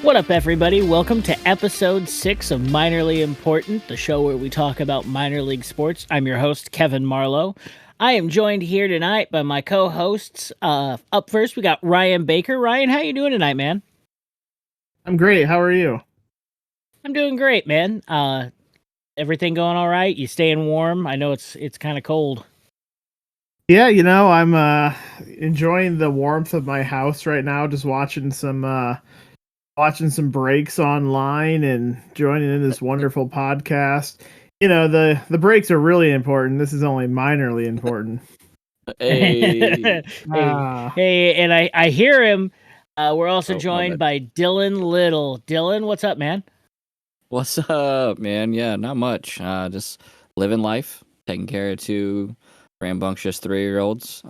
What up, everybody? Welcome to episode 6 of Minorly Important, the show where we talk about minor league sports. I'm your host, Kevin Marlowe. I am joined here tonight by my co-hosts. Up first, we got Ryan Baker. Ryan, how you doing tonight, man? I'm great. How are you? I'm doing great, man. Everything going all right? You staying warm? I know it's kind of cold. Yeah, I'm enjoying the warmth of my house right now, just watching some breaks online and joining in this wonderful podcast. The breaks are really important. This is only minorly important. Hey, and I hear him. We're also joined by Dylan Little. Dylan, what's up, man? What's up, man? Yeah, not much. Just living life, taking care of 2 rambunctious 3-year-olds.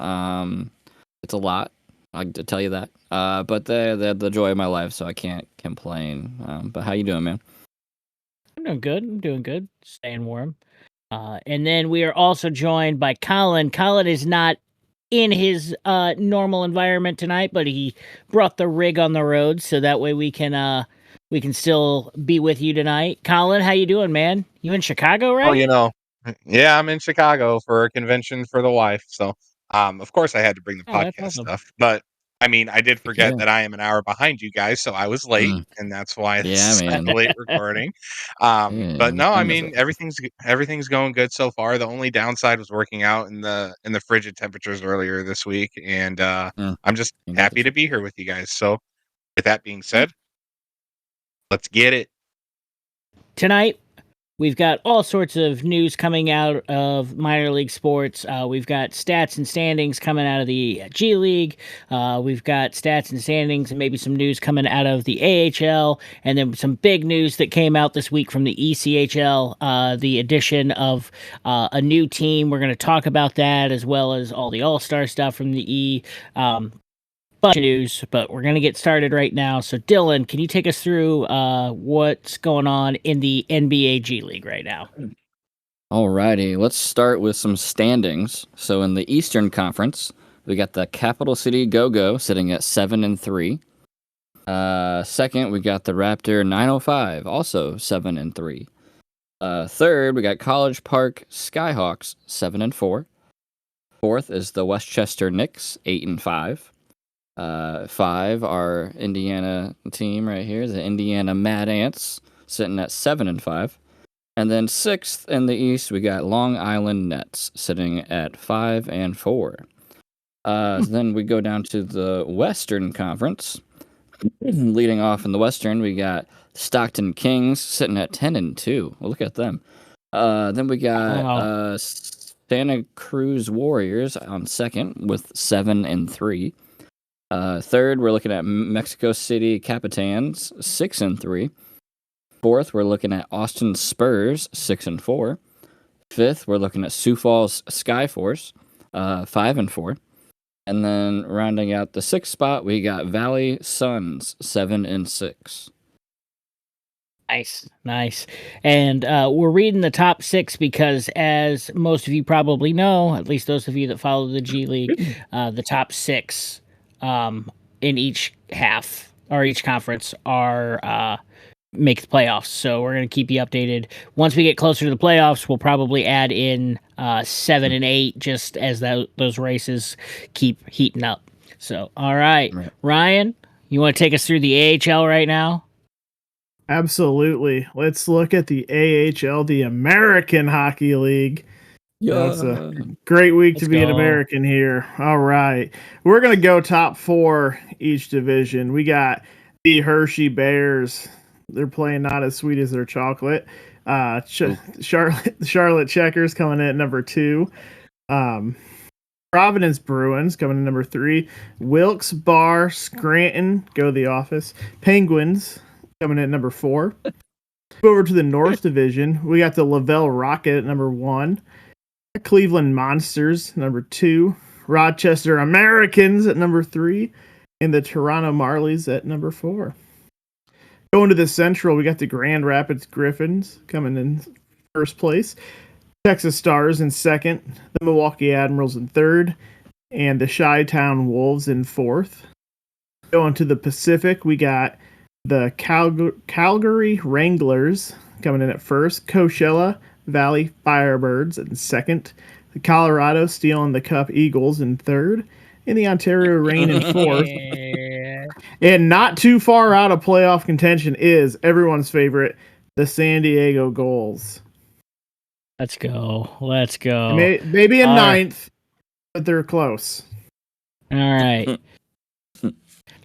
It's a lot, I can tell you that. But they're the joy of my life, so I can't complain. But how you doing, man? I'm doing good. Staying warm. And then we are also joined by Colin. Colin is not in his normal environment tonight, but he brought the rig on the road, so that way we can still be with you tonight. Colin, how you doing, man? You in Chicago, right? Oh, yeah, I'm in Chicago for a convention for the wife. So, of course, I had to bring the podcast stuff. But I mean, I did forget that I am an hour behind you guys, so I was late, and that's why it's late recording. But no, I mean, everything's going good so far. The only downside was working out in the frigid temperatures earlier this week, and I'm just happy to be here with you guys. So, with that being said, let's get it. Tonight, we've got all sorts of news coming out of minor league sports. We've got stats and standings coming out of the G League. We've got stats and standings and maybe some news coming out of the AHL. And then some big news that came out this week from the ECHL, the addition of a new team. We're going to talk about that as well as all the All-Star stuff from the E. Bunch of news, but we're going to get started right now. So, Dylan, can you take us through what's going on in the NBA G League right now? Alrighty, let's start with some standings. So, in the Eastern Conference, we got the Capital City Go-Go sitting at 7-3. Second, we got the Raptor 905, also 7-3. Third, we got College Park Skyhawks 7-4. Fourth is the Westchester Knicks 8-5. 5, our Indiana team right here, the Indiana Mad Ants, sitting at 7-5. And then 6th in the East, we got Long Island Nets, sitting at 5-4. Then we go down to the Western Conference. Leading off in the Western, we got Stockton Kings, sitting at 10-2. Well, look at them. Then we got Santa Cruz Warriors on second with 7-3. Third, we're looking at Mexico City Capitans, 6-3. Fourth, we're looking at Austin Spurs, 6-4. Fifth, we're looking at Sioux Falls Skyforce, 5-4. And then rounding out the 6th spot, we got Valley Suns, 7-6. Nice. And we're reading the top 6 because, as most of you probably know, at least those of you that follow the G League, the top 6 in each half or each conference are make the playoffs. So we're going to keep you updated. Once we get closer to the playoffs, we'll probably add in 7 and 8 just as those races keep heating up. So, all right. Ryan, you want to take us through the AHL right now? Absolutely. Let's look at the AHL, the American Hockey League. Yeah, it's a great week to be an American here. All right. We're going to go top 4 each division. We got the Hershey Bears. They're playing not as sweet as their chocolate. Charlotte Checkers coming in at number 2. Providence Bruins coming in number 3. Wilkes Barre, Scranton, go the Office. Penguins coming in at number 4. Go over to the North Division. We got the Lavelle Rocket at number 1. Cleveland Monsters, number 2. Rochester Americans at number 3. And the Toronto Marlies at number 4. Going to the Central, we got the Grand Rapids Griffins coming in first place. Texas Stars in second. The Milwaukee Admirals in third. And the Chi-Town Wolves in fourth. Going to the Pacific, we got The Calgary Wranglers coming in at first. Coachella Valley Firebirds in second. The Colorado Steel and the Cup Eagles in third. And the Ontario Reign in fourth. And not too far out of playoff contention is everyone's favorite, the San Diego Gulls. Let's go. Let's go. Maybe in ninth, but they're close. All right.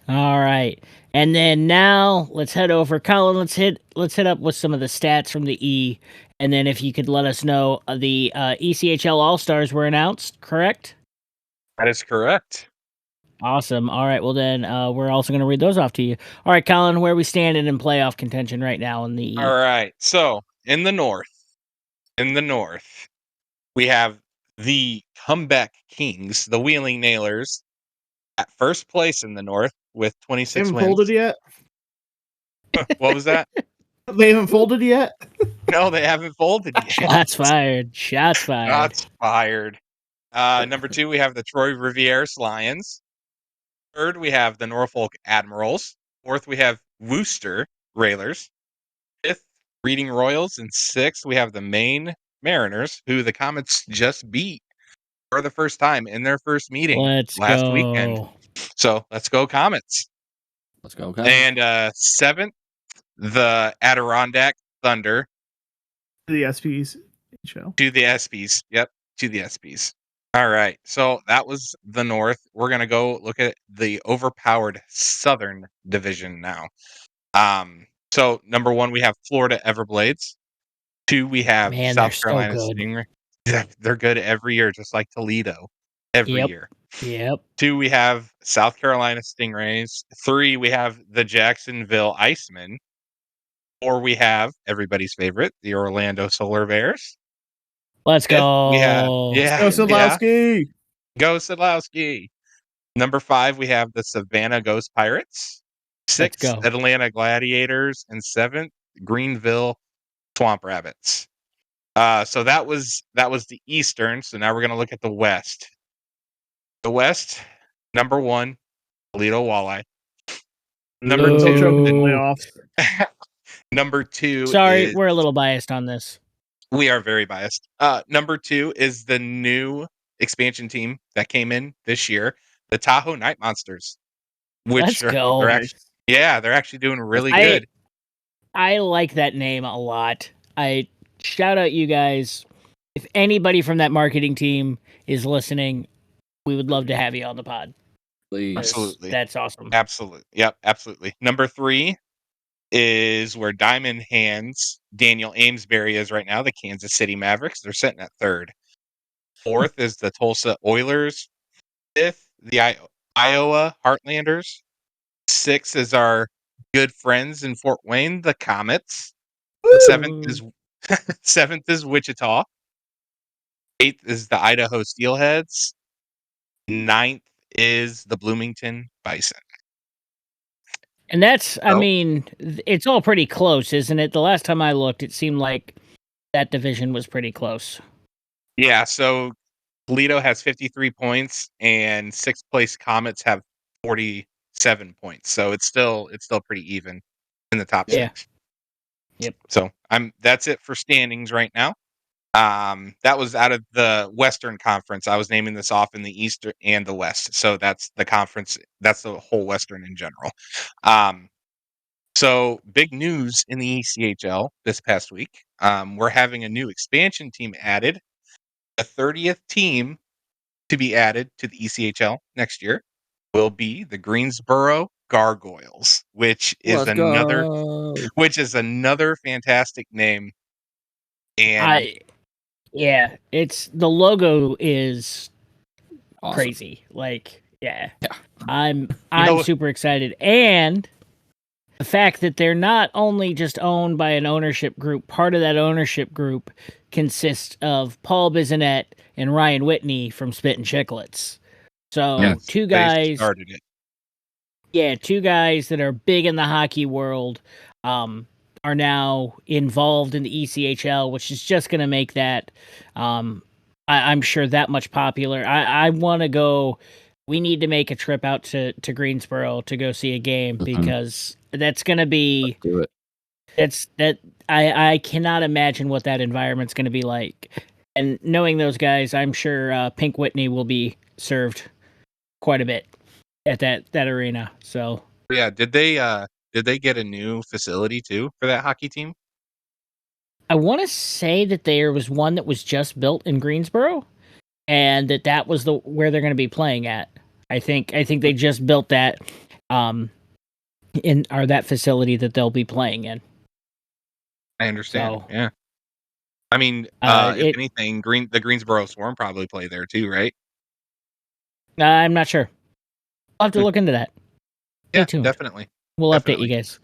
All right. And then now let's head over. Colin, let's hit up with some of the stats from the E. And then if you could let us know, the ECHL All-Stars were announced, correct? That is correct. Awesome. All right. Well, then we're also going to read those off to you. All right, Colin, where are we standing in playoff contention right now in the E? All right. So in the North, we have the Comeback Kings, the Wheeling Nailers, at first place in the North with 26 haven't wins. Folded yet? What was that? They haven't folded yet? No, they haven't folded yet. Shots fired. Shots fired. Number 2, we have the Troy Rivieres Lions. Third, we have the Norfolk Admirals. Fourth, we have Worcester Railers. Fifth, Reading Royals. And sixth, we have the Maine Mariners, who the Comets just beat for the first time in their first meeting last weekend. So let's go Comets. Let's go Comets. And seventh, the Adirondack Thunder. To the SPs. To the SPs. Yep, to the SPs. All right, so that was the North. We're going to go look at the overpowered Southern Division now. So number 1, we have Florida Everblades. 2, we have South Carolina Stingray. They're good every year, just like Toledo. Every year. Yep. 2, we have South Carolina Stingrays. 3, we have the Jacksonville Icemen. 4, we have everybody's favorite, the Orlando Solar Bears. Let's go. Go Sadlowski. Go Sadlowski. Number 5, we have the Savannah Ghost Pirates. 6, Atlanta Gladiators. And 7th, Greenville Swamp Rabbits. So that was the Eastern. So now we're going to look at the West. The West, number 1, Toledo Walleye. Number 2, number 2. Sorry, we're a little biased on this. We are very biased. Number 2 is the new expansion team that came in this year, the Tahoe Night Monsters. Let's go. They're actually doing really good. I like that name a lot. I shout out you guys. If anybody from that marketing team is listening, we would love to have you on the pod. Please. Absolutely. That's awesome. Absolutely. Yep, absolutely. Number 3 is where Diamond Hands Daniel Amesbury is right now, the Kansas City Mavericks. They're sitting at 3rd. 4th is the Tulsa Oilers. 5th, the Iowa Heartlanders. 6th is our good friends in Fort Wayne, the Comets. 7th is Wichita. 8th is the Idaho Steelheads. 9th is the Bloomington Bison. And that's, I mean, it's all pretty close, isn't it? The last time I looked, it seemed like that division was pretty close. Yeah, so Toledo has 53 points, and 6th place Comets have 47 points. So it's still pretty even in the top 6. Yep. So that's it for standings right now. That was out of the Western Conference. I was naming this off in the East and the West. So that's the conference. That's the whole Western in general. So big news in the ECHL this past week. We're having a new expansion team added. The 30th team to be added to the ECHL next year will be the Greensboro Gargoyles, which is another fantastic name. And it's the logo is awesome. Crazy. Like, I'm super excited, and the fact that they're not only just owned by an ownership group, part of that ownership group consists of Paul Bissonnette and Ryan Whitney from Spittin' Chicklets. So two guys started it. Yeah, two guys that are big in the hockey world are now involved in the ECHL, which is just going to make that, I'm sure, that much popular. I want to go. We need to make a trip out to Greensboro to go see a game because that's going to be. Let's do it. I cannot imagine what that environment's going to be like. And knowing those guys, I'm sure Pink Whitney will be served quite a bit at that arena. So yeah, did they get a new facility too for that hockey team? I want to say that there was one that was just built in Greensboro, and that was where they're going to be playing at. I think they just built that that facility that they'll be playing in. I understand. So, yeah. I mean, if anything, the Greensboro Swarm probably play there too, right? I'm not sure. I'll have to look into that. Stay tuned. Definitely. We'll update you guys.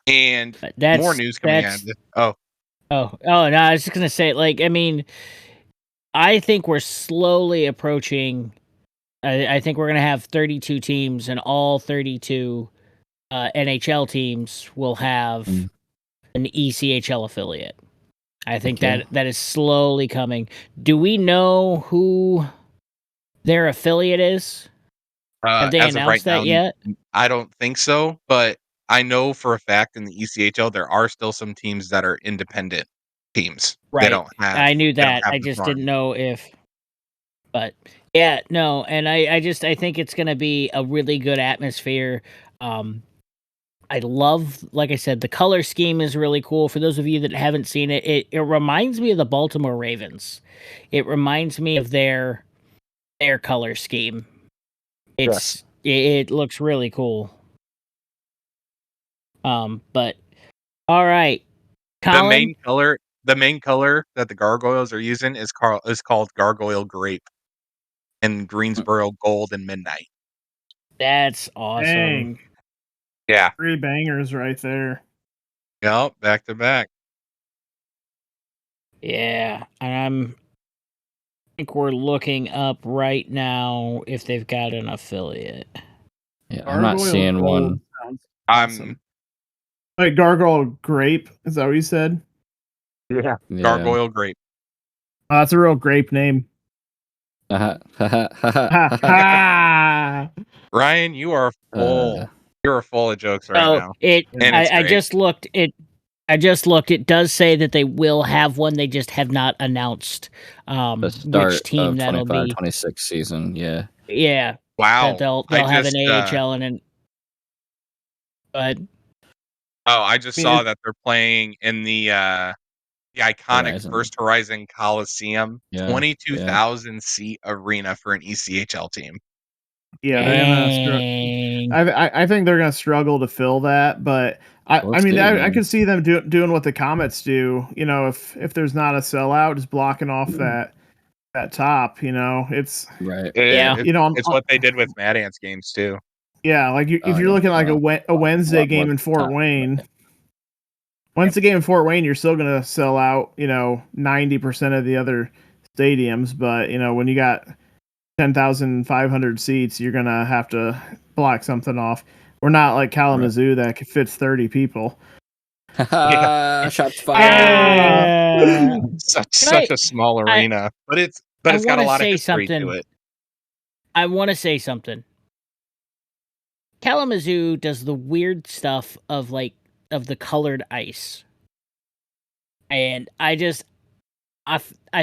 And more news coming out. No, I was just going to say, like, I mean, I think we're slowly approaching. I think we're going to have 32 teams, and all 32 NHL teams will have an ECHL affiliate. I think that is slowly coming. Do we know who their affiliate is? Have they announced that yet? I don't think so, but I know for a fact in the ECHL there are still some teams that are independent teams. Right. They don't have. I knew that. I just didn't know if. But yeah, no, and I think it's going to be a really good atmosphere. I love, like I said, the color scheme is really cool. For those of you that haven't seen it, it reminds me of the Baltimore Ravens. It reminds me of their color scheme. It looks really cool. But all right, Colin? The main color that the Gargoyles are using is called Gargoyle Grape, and Greensboro Gold and Midnight. That's awesome. Dang. Yeah. 3 bangers right there. Yep, back to back. Yeah, and I think we're looking up right now if they've got an affiliate. Yeah, I'm not seeing one. Awesome. Like Gargoyle Grape, is that what you said? Yeah. Gargoyle Grape. Oh, that's a real grape name. Ryan, you are full. You're full of jokes right now. I just looked. It does say that they will have one. They just have not announced the start which team of that'll be. 26 season. Yeah. Yeah. Wow. They'll have an AHL and an. But. Oh, I just saw that they're playing in the iconic First Horizon Coliseum, 22,000 seat arena for an ECHL team. Yeah, I think they're gonna struggle to fill that, but I could see them doing what the Comets do. You know, if there's not a sellout, just blocking off that top. You know, it's right. It's what they did with Mad Ants games too. Yeah, like if you're looking like a Wednesday game in Fort Wayne. Wednesday game in Fort Wayne, you're still gonna sell out. 90% of the other stadiums, but when you got 10,500 seats, you're gonna have to block something off. We're not like Kalamazoo that fits 30 people. Shots fired. Such a small arena, but it's got a lot of history to it. I want to say something. Kalamazoo does the weird stuff of the colored ice, and I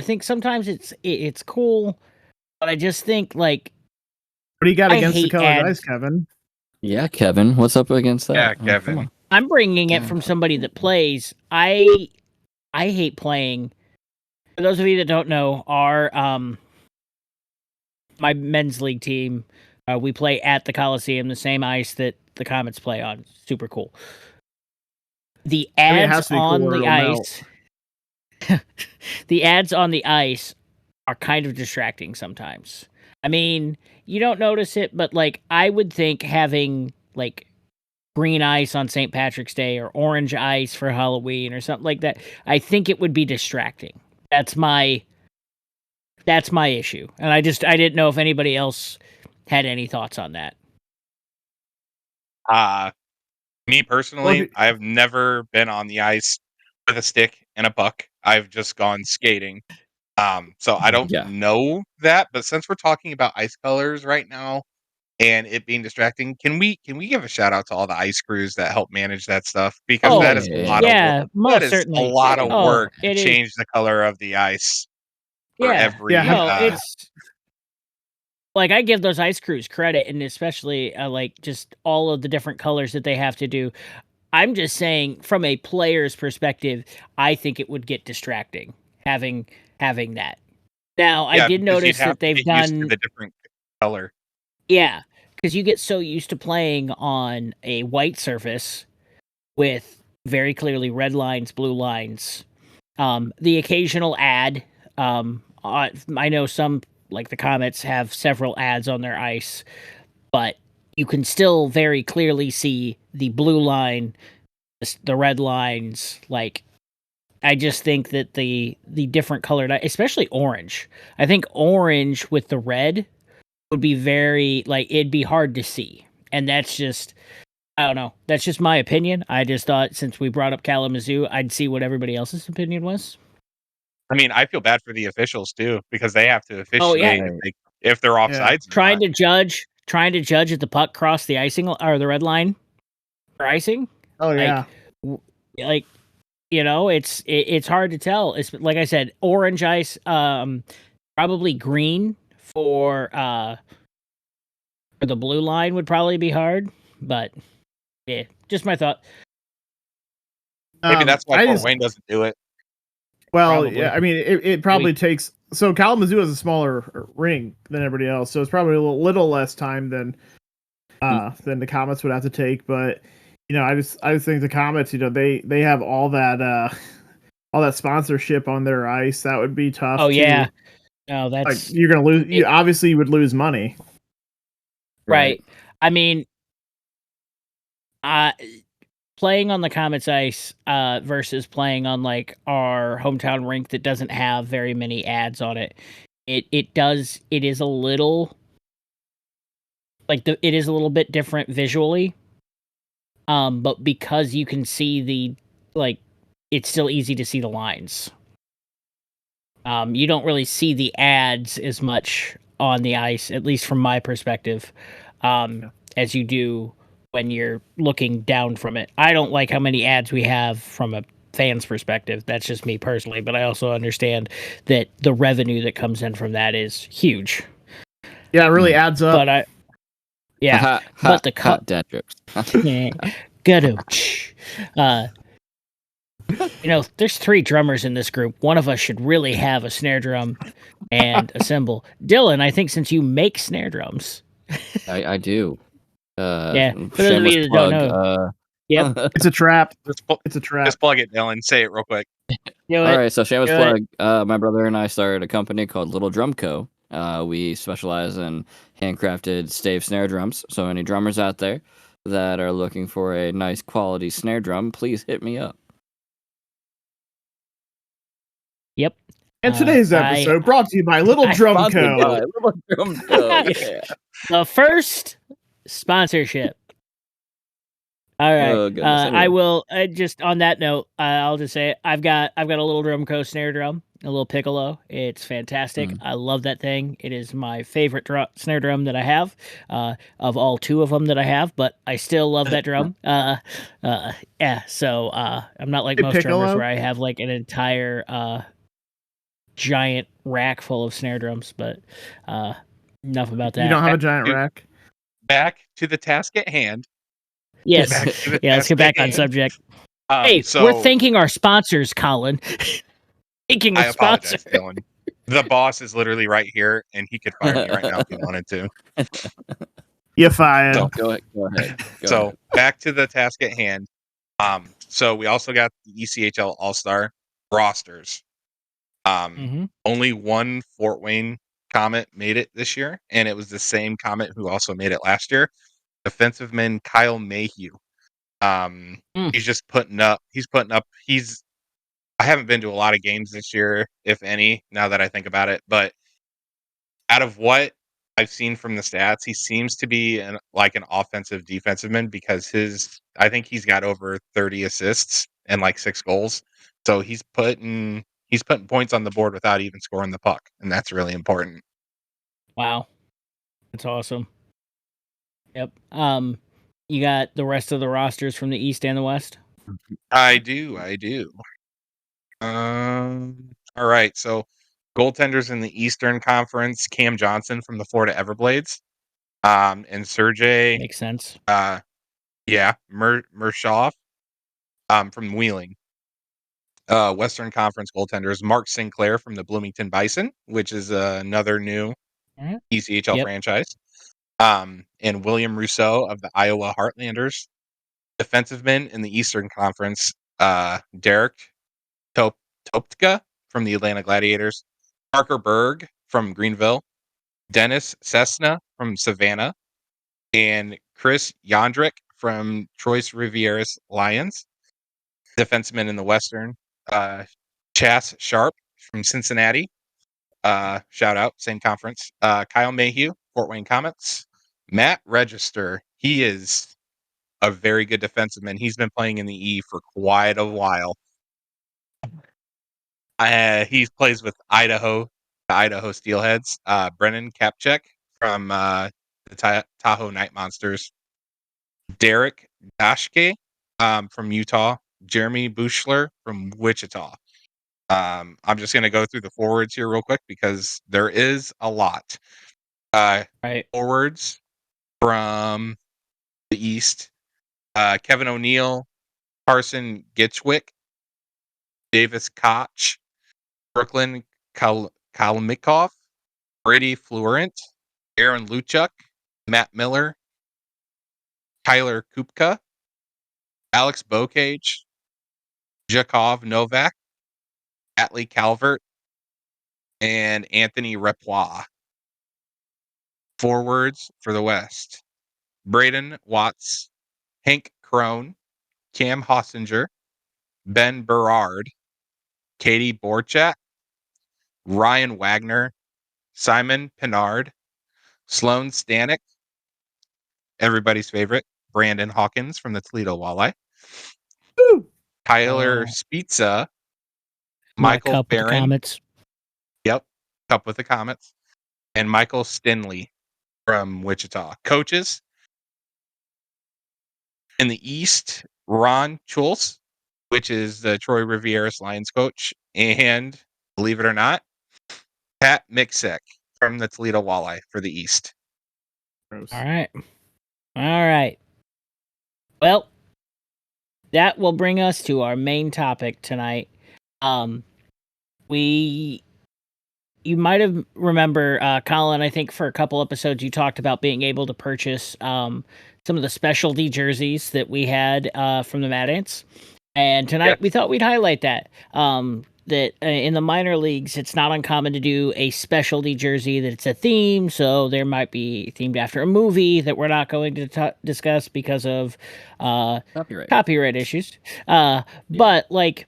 think sometimes it's cool. But I just think, like... What do you got against the colored ice, Kevin? Yeah, Kevin. What's up against that? Yeah, Kevin. I'm bringing it from somebody that plays. I hate playing. For those of you that don't know, our my men's league team, we play at the Coliseum, the same ice that the Comets play on. Super cool. The ads on the ice... the ads on the ice are kind of distracting sometimes. I mean, you don't notice it, but I would think having green ice on St. Patrick's Day or orange ice for Halloween or something like that, I think it would be distracting. That's my issue. And I didn't know if anybody else had any thoughts on that. Me personally, I've never been on the ice with a stick and a puck. I've just gone skating. So I don't know that, but since we're talking about ice colors right now, and it being distracting. Can we give a shout out to all the ice crews that help manage that stuff? Because that is a lot of work. most That is certainly. a lot of work to it change the color of the ice for every. No, it's like I give those ice crews credit, and especially like just all of the different colors that they have to do. I'm just saying, from a player's perspective, I think it would get distracting having that. Now, I did notice that they've done the different color. Yeah, because you get so used to playing on a white surface with very clearly red lines, blue lines. The occasional ad. I know some, like the Comets, have several ads on their ice, but you can still very clearly see the blue line, the red lines. Like, I just think that the different colored, especially orange. I think orange with the red would be very, like, it'd be hard to see. And that's just, I don't know. That's just my opinion. I just thought, since we brought up Kalamazoo, I'd see what everybody else's opinion was. I mean, I feel bad for the officials too, because they have to officiate if they're offsides. Trying to judge if the puck crossed the icing or the red line for icing. Oh yeah. Like it's hard to tell. It's like I said, orange ice, probably green for the blue line would probably be hard, but yeah, just my thought. Maybe that's why Fort Wayne doesn't do it. Well, probably. Yeah, I mean, it probably takes. So Kalamazoo has a smaller ring than everybody else, so it's probably a little less time than the Comets would have to take. But I just think the Comets, they have all that sponsorship on their ice. That would be tough. Oh yeah, no, that's you're gonna lose. You would lose money. Right. I mean, playing on the Comets ice versus playing on like our hometown rink that doesn't have very many ads on it. It is a little like it is a little bit different visually. But because you can see it's still easy to see the lines. You don't really see the ads as much on the ice, at least from my perspective, as you do when you're looking down from it. I don't like how many ads we have from a fan's perspective. That's just me personally, but I also understand that the revenue that comes in from that is huge. Yeah, it really adds up. But but the hot dad jokes. There's 3 drummers in this group. One of us should really have a snare drum and a cymbal. Dylan, I think since you make snare drums. I do. For those of you that don't know. It's a trap. It's a trap. Just plug it, Dylan. Say it real quick. All right, so shameless plug. My brother and I started a company called Little Drum Co. We specialize in handcrafted stave snare drums. So any drummers out there that are looking for a nice quality snare drum, please hit me up. Yep. And today's episode brought to you by Little Drum Co. Little Drum Co. Yeah. The first sponsorship. All right. Oh, anyway. I will just on that note. I'll just say I've got a Little Drum Co. snare drum, a little piccolo. It's fantastic. I love that thing. It is my favorite snare drum that I have, of all 2 of them that I have. But I still love that drum. So I'm not like most drummers where I have like an entire giant rack full of snare drums. But enough about that. You don't have a giant rack. Back to the task at hand. Yes. Let's get back on subject. Hey, we're thanking our sponsors, Colin. Thanking our sponsors. Dylan. The boss is literally right here, and he could fire me right now if he wanted to. You're fired. So, go ahead. Go ahead. Back to the task at hand. So we also got the ECHL All-Star rosters. Only one Fort Wayne Comet made it this year, and it was the same Comet who also made it last year. Defensiveman Kyle Mayhew. He's just putting up. I haven't been to a lot of games this year, if any, now that I think about it. But out of what I've seen from the stats, he seems to be an offensive defensiveman, because I think he's got over 30 assists and like 6 goals. So he's putting points on the board without even scoring the puck, and that's really important. Wow, that's awesome. Yep. You got the rest of the rosters from the East and the West? I do. All right. So, goaltenders in the Eastern Conference: Cam Johnson from the Florida Everblades, and Sergey. Makes sense. Mershoff, from Wheeling. Western Conference goaltenders: Mark Sinclair from the Bloomington Bison, which is another new ECHL franchise, and William Rousseau of the Iowa Heartlanders. Defensive men in the Eastern Conference: Derek Toptka from the Atlanta Gladiators, Parker Berg from Greenville, Dennis Cessna from Savannah, and Chris Yondrick from Troyes Rivieras Lions. Defensemen in the Western: Chas Sharp from Cincinnati. Shout out, same conference. Kyle Mayhew, Fort Wayne Comets. Matt Register, he is a very good defenseman. He's been playing in the E for quite a while. He plays with the Idaho Steelheads. Brennan Kapchek from the Tahoe Night Monsters. Derek Dashke from Utah. Jeremy Bushler from Wichita. I'm just going to go through the forwards here real quick because there is a lot. Right. Forwards from the East: Kevin O'Neill, Carson Gitchwick, Davis Koch, Brooklyn Kalmikov, Brady Fluorent, Aaron Luchuk, Matt Miller, Tyler Kupka, Alex Bocage, Jakov Novak, Atlee Calvert, and Anthony Repois. Forwards for the West: Braden Watts, Hank Crone, Cam Hossinger, Ben Berard, Katie Borchat, Ryan Wagner, Simon Pinard, Sloan Stanek, everybody's favorite, Brandon Hawkins from the Toledo Walleye, Tyler Spezza, Michael Barron. Yep, Cup with the Comets. And Michael Stinley from Wichita. Coaches in the East: Ron Schultz, which is the Troy Rivieras Lions coach, and believe it or not, Pat Miksek from the Toledo Walleye for the East. Gross. All right. Well, that will bring us to our main topic tonight. You might have remember, Colin, I think for a couple episodes you talked about being able to purchase some of the specialty jerseys that we had from the Mad Ants. And tonight we thought we'd highlight that. That in the minor leagues, it's not uncommon to do a specialty jersey that's a theme. So there might be themed after a movie that we're not going to discuss because of copyright issues. But like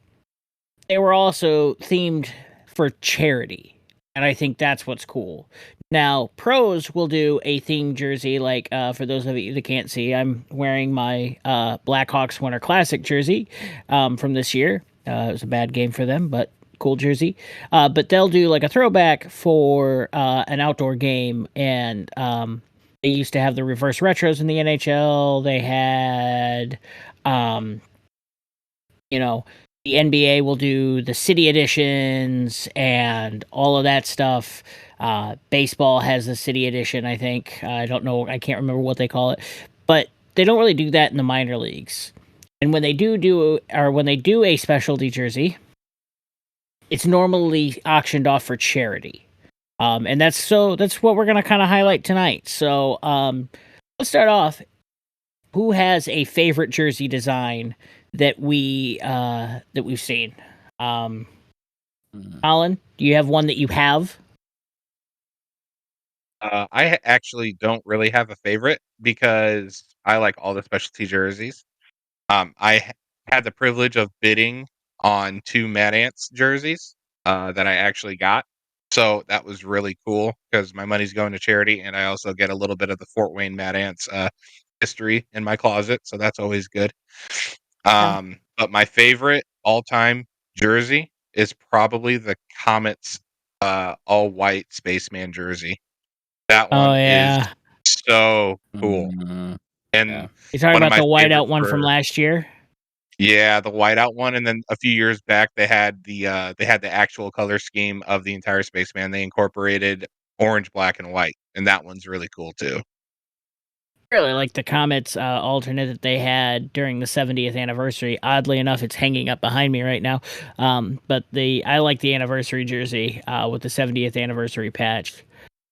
they were also themed for charity. And I think that's what's cool. Now, pros will do a themed jersey, like for those of you that can't see, I'm wearing my Blackhawks Winter Classic jersey from this year. It was a bad game for them, but cool jersey. But they'll do like a throwback for an outdoor game, and they used to have the reverse retros in the NHL. They had, the NBA will do the city editions and all of that stuff. Baseball has the city edition, I think. I don't know. I can't remember what they call it. But they don't really do that in the minor leagues. And when they do a specialty jersey, it's normally auctioned off for charity. And that's what we're going to kind of highlight tonight. So let's start off. Who has a favorite jersey design that we've seen? Colin, do you have one that you have? I actually don't really have a favorite because I like all the specialty jerseys. I had the privilege of bidding on 2 Mad Ants jerseys that I actually got. So that was really cool because my money's going to charity, and I also get a little bit of the Fort Wayne Mad Ants history in my closet, so that's always good. But my favorite all-time jersey is probably the Comets all-white Spaceman jersey. That one is So cool. And Yeah. You're talking one of about my the whiteout favorites one from were- last year? Yeah, the whiteout one, and then a few years back they had the actual color scheme of the entire Spaceman. They incorporated orange, black, and white, and that one's really cool too. Really like the Comets alternate that they had during the 70th anniversary. Oddly enough, it's hanging up behind me right now. But I like the anniversary jersey with the 70th anniversary patch.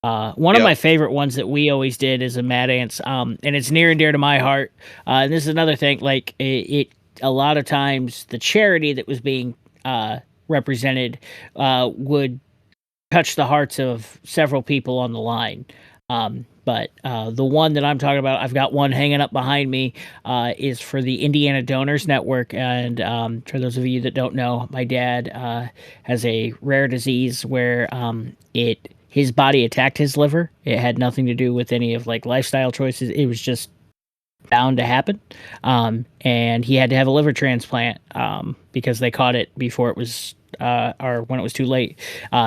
One of my favorite ones that we always did is a Mad Ants, and it's near and dear to my heart. And this is another thing, like it a lot of times the charity that was being represented would touch the hearts of several people on the line. But the one that I'm talking about, I've got one hanging up behind me, is for the Indiana Donors Network. And for those of you that don't know, my dad has a rare disease where his body attacked his liver. It had nothing to do with any of like lifestyle choices. It was just bound to happen. And he had to have a liver transplant because they caught it before it was or when it was too late.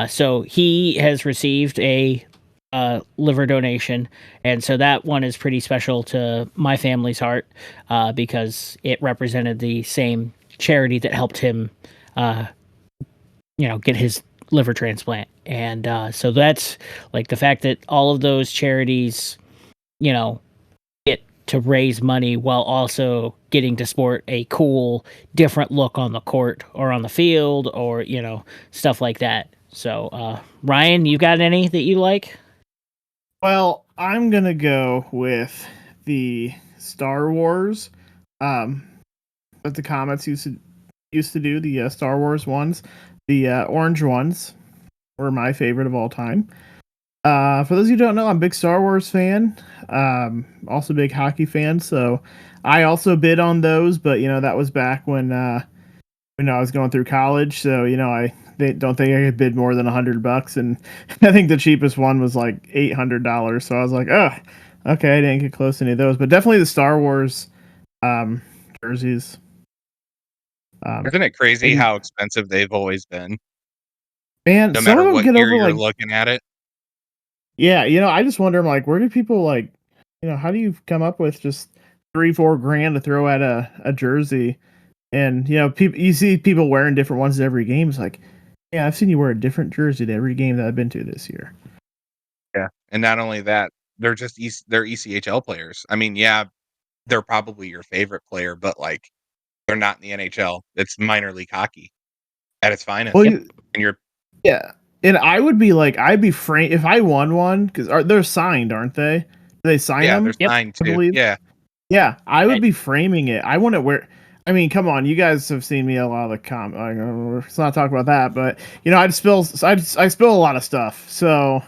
So he has received a liver donation, and so that one is pretty special to my family's heart because it represented the same charity that helped him get his liver transplant. And so that's like the fact that all of those charities get to raise money while also getting to sport a cool different look on the court or on the field or stuff like that. So Ryan, you got any that you like? Well, I'm gonna go with the Star Wars, that the Comets used to do, the Star Wars ones. The orange ones were my favorite of all time. For those who don't know, I'm a big Star Wars fan. Also a big hockey fan, so I also bid on those. But that was back when I was going through college. So I don't think I could bid more than $100, and I think the cheapest one was like $800. So I was like, oh, okay, I didn't get close to any of those, but definitely the Star Wars jerseys. Isn't it crazy how expensive they've always been? Man, no some matter of them what get year over you're like looking at it. Yeah, I just wonder, I'm like, where do people like, how do you come up with just $3-4 grand to throw at a jersey? And people, you see people wearing different ones at every game. It's like, yeah, I've seen you wear a different jersey to every game that I've been to this year. Yeah, and not only that, they're just they're ECHL players. I mean, yeah, they're probably your favorite player, but like they're not in the NHL. It's minor league hockey at its finest. Well, and you're yeah, and I would be like, I'd be framed if I won one because they're signed, aren't they? Do they sign them? They're signed too. I believe. Yeah, I would be framing it. I wouldn't wear. I mean, come on, you guys have seen me a lot of the let's not talk about that, but I spill a lot of stuff. So,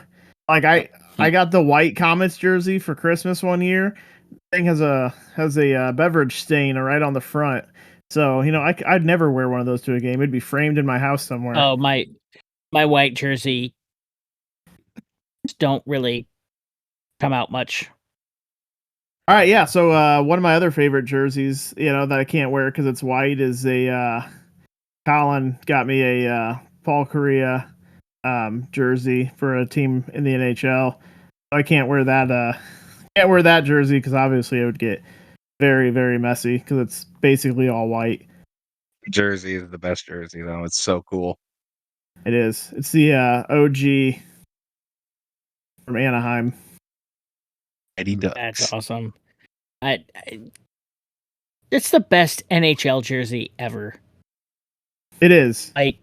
like, I got the white Comets jersey for Christmas one year. Thing has a beverage stain right on the front. So I'd never wear one of those to a game. It'd be framed in my house somewhere. Oh, my white jersey don't really come out much. All right, yeah. So one of my other favorite jerseys, that I can't wear because it's white, is a Colin got me a Paul Kariya jersey for a team in the NHL. I can't wear that. Can't wear that jersey because obviously it would get very, very messy because it's basically all white. Jersey is the best jersey though. It's so cool. It is. It's the OG from Anaheim. Mighty Ducks. That's awesome. It's the best NHL jersey ever. It is. Like,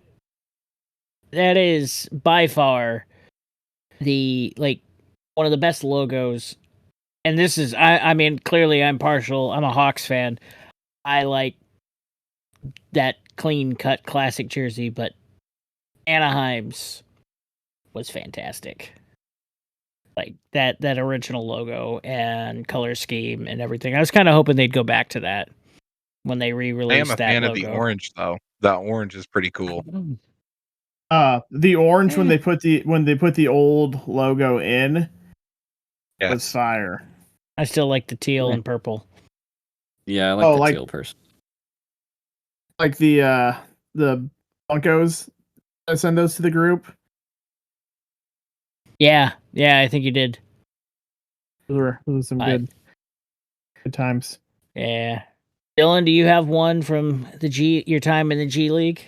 that is by far one of the best logos. And this is, I mean, clearly I'm partial. I'm a Hawks fan. I like that clean cut classic jersey, but Anaheim's was fantastic. Like that original logo and color scheme and everything. I was kind of hoping they'd go back to that when they re-released that logo. I am a fan of the orange though. The orange is pretty cool. The orange when they put the old logo in was fire. I still like the teal and purple. Yeah, I like the teal person. Like the Bunkos. I send those to the group. Yeah, I think you did. Those were some good times. Yeah. Dylan, do you have one from your time in the G League?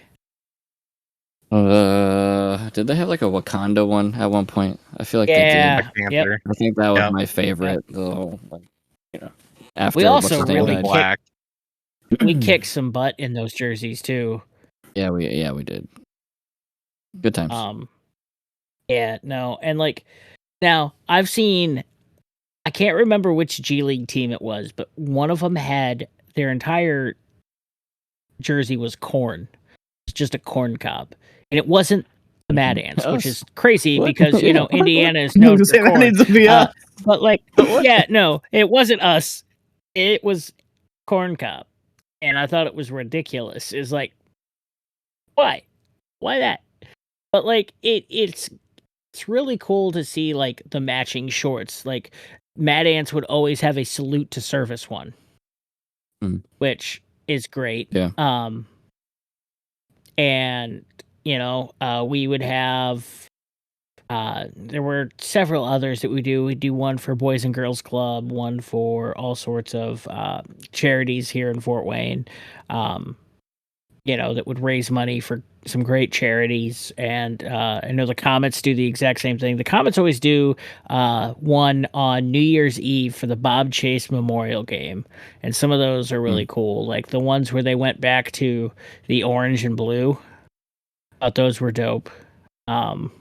Did they have like a Wakanda one at one point? I feel like they did. Yep. I think that was my favorite. Though, after we also really black. We kicked some butt in those jerseys too. Yeah, we did. Good times. Yeah, no, and now I've seen. I can't remember which G League team it was, but one of them had their entire jersey was corn. It's just a corn cob, and it wasn't the Mad Ants, which is crazy because Indiana is known for corn. Needs to be us. But no, it wasn't us. It was corn cob, and I thought it was ridiculous. It's like, why that? But it's really cool to see the matching shorts. Mad Ants would always have a salute to service one, which is great. Yeah. And we would have. There were several others that we do. We do one for Boys and Girls Club, one for all sorts of charities here in Fort Wayne. That would raise money for some great charities. And I know the Comets do the exact same thing. The Comets always do one on New Year's Eve for the Bob Chase Memorial Game. And some of those are really cool. Like the ones where they went back to the orange and blue. I thought those were dope. Trying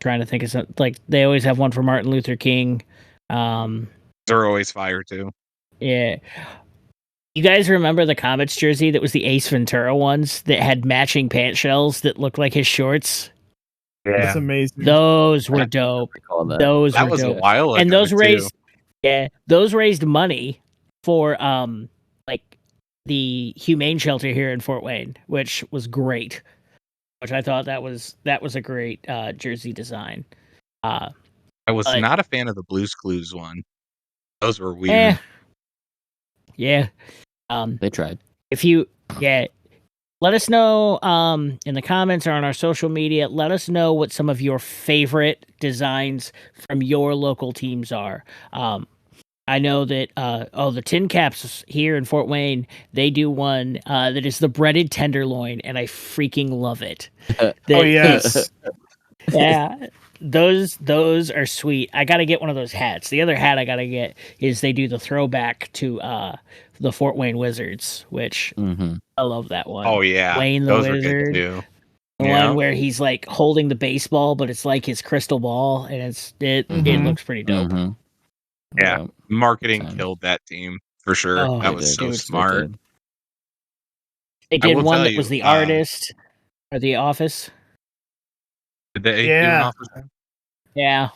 to think of something. They always have one for Martin Luther King. They're always fire too. Yeah. You guys remember the Comets jersey that was the Ace Ventura ones that had matching pant shells that looked like his shorts? Yeah. That's amazing. Those were dope. Those that were was dope. a while ago. And those raised money for the Humane Shelter here in Fort Wayne, which was great. Which I thought that was a great jersey design. I was not a fan of the Blue's Clues one. Those were weird. Yeah. They tried. Let us know in the comments or on our social media. Let us know what some of your favorite designs from your local teams are. I know that the Tin Caps here in Fort Wayne, they do one that is the breaded tenderloin, and I freaking love it. Oh yes. Yeah. Those are sweet. I gotta get one of those hats. The other hat I gotta get is they do the throwback to the Fort Wayne Wizards, which I love that one. Oh yeah, Wayne the Wizard. The one where he's holding the baseball, but it's like his crystal ball, and it looks pretty dope. Yeah, marketing killed that team for sure. Oh, that was so smart. They did one that was the Artist or the Office. Did they do an Office? Yeah.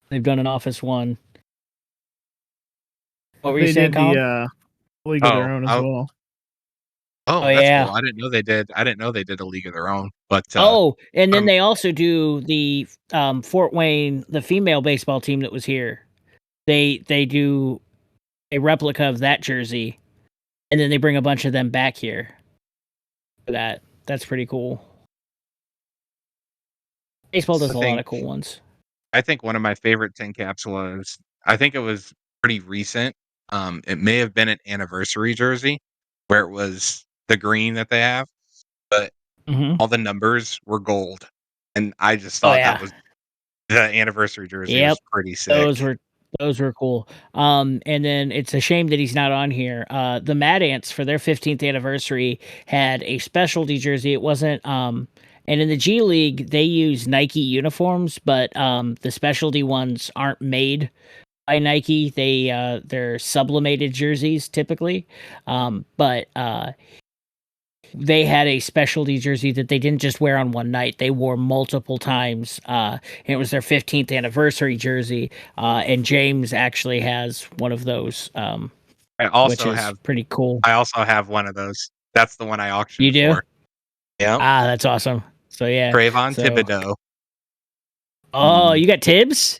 They've done an Office one. What were you saying, Colin? The League of Their Own as well. Oh yeah. Cool. I didn't know they did. I didn't know they did a League of Their Own. But and then they also do the Fort Wayne, the female baseball team that was here. They do a replica of that jersey, and then they bring a bunch of them back here for that. That's pretty cool. Baseball does a lot of cool ones. I think one of my favorite Tin Caps was, I think it was pretty recent. It may have been an anniversary jersey where it was the green that they have, but all the numbers were gold. And I just thought that was the anniversary jersey was pretty sick. Those were cool. And then it's a shame that he's not on here. The Mad Ants for their 15th anniversary had a specialty jersey. It wasn't and in the G League, they use Nike uniforms, but the specialty ones aren't made by Nike. They're sublimated jerseys typically. But they had a specialty jersey that they didn't just wear on one night. They wore multiple times. And it was their 15th anniversary jersey. And James actually has one of those. I also have pretty cool. I also have one of those. That's the one I auctioned. You do? For. Yeah. That's awesome. So yeah, Trayvon Thibodeau. Oh, you got Tibbs?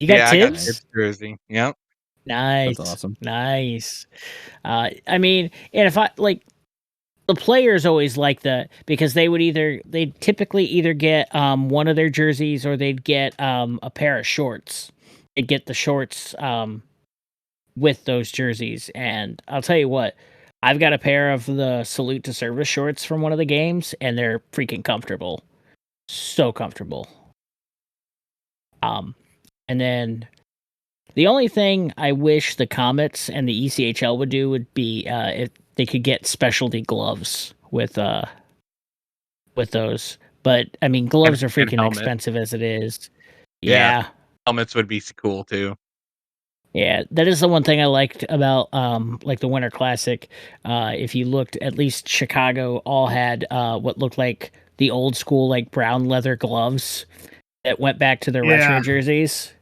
You got Tibbs? I got Tibbs jersey. Yep. Nice. That's awesome. Nice. I mean, and if the players always like that because they'd typically either get one of their jerseys or they'd get a pair of shorts get the shorts with those jerseys. And I'll tell you what, I've got a pair of the Salute to Service shorts from one of the games, and they're freaking comfortable. So comfortable. And then the only thing I wish the Comets and the ECHL would do would be if they could get specialty gloves with those. But I mean, gloves are freaking expensive as it is. Yeah. Helmets would be cool too. Yeah, that is the one thing I liked about like the Winter Classic. If you looked, at least Chicago all had what looked like the old school like brown leather gloves that went back to their retro jerseys.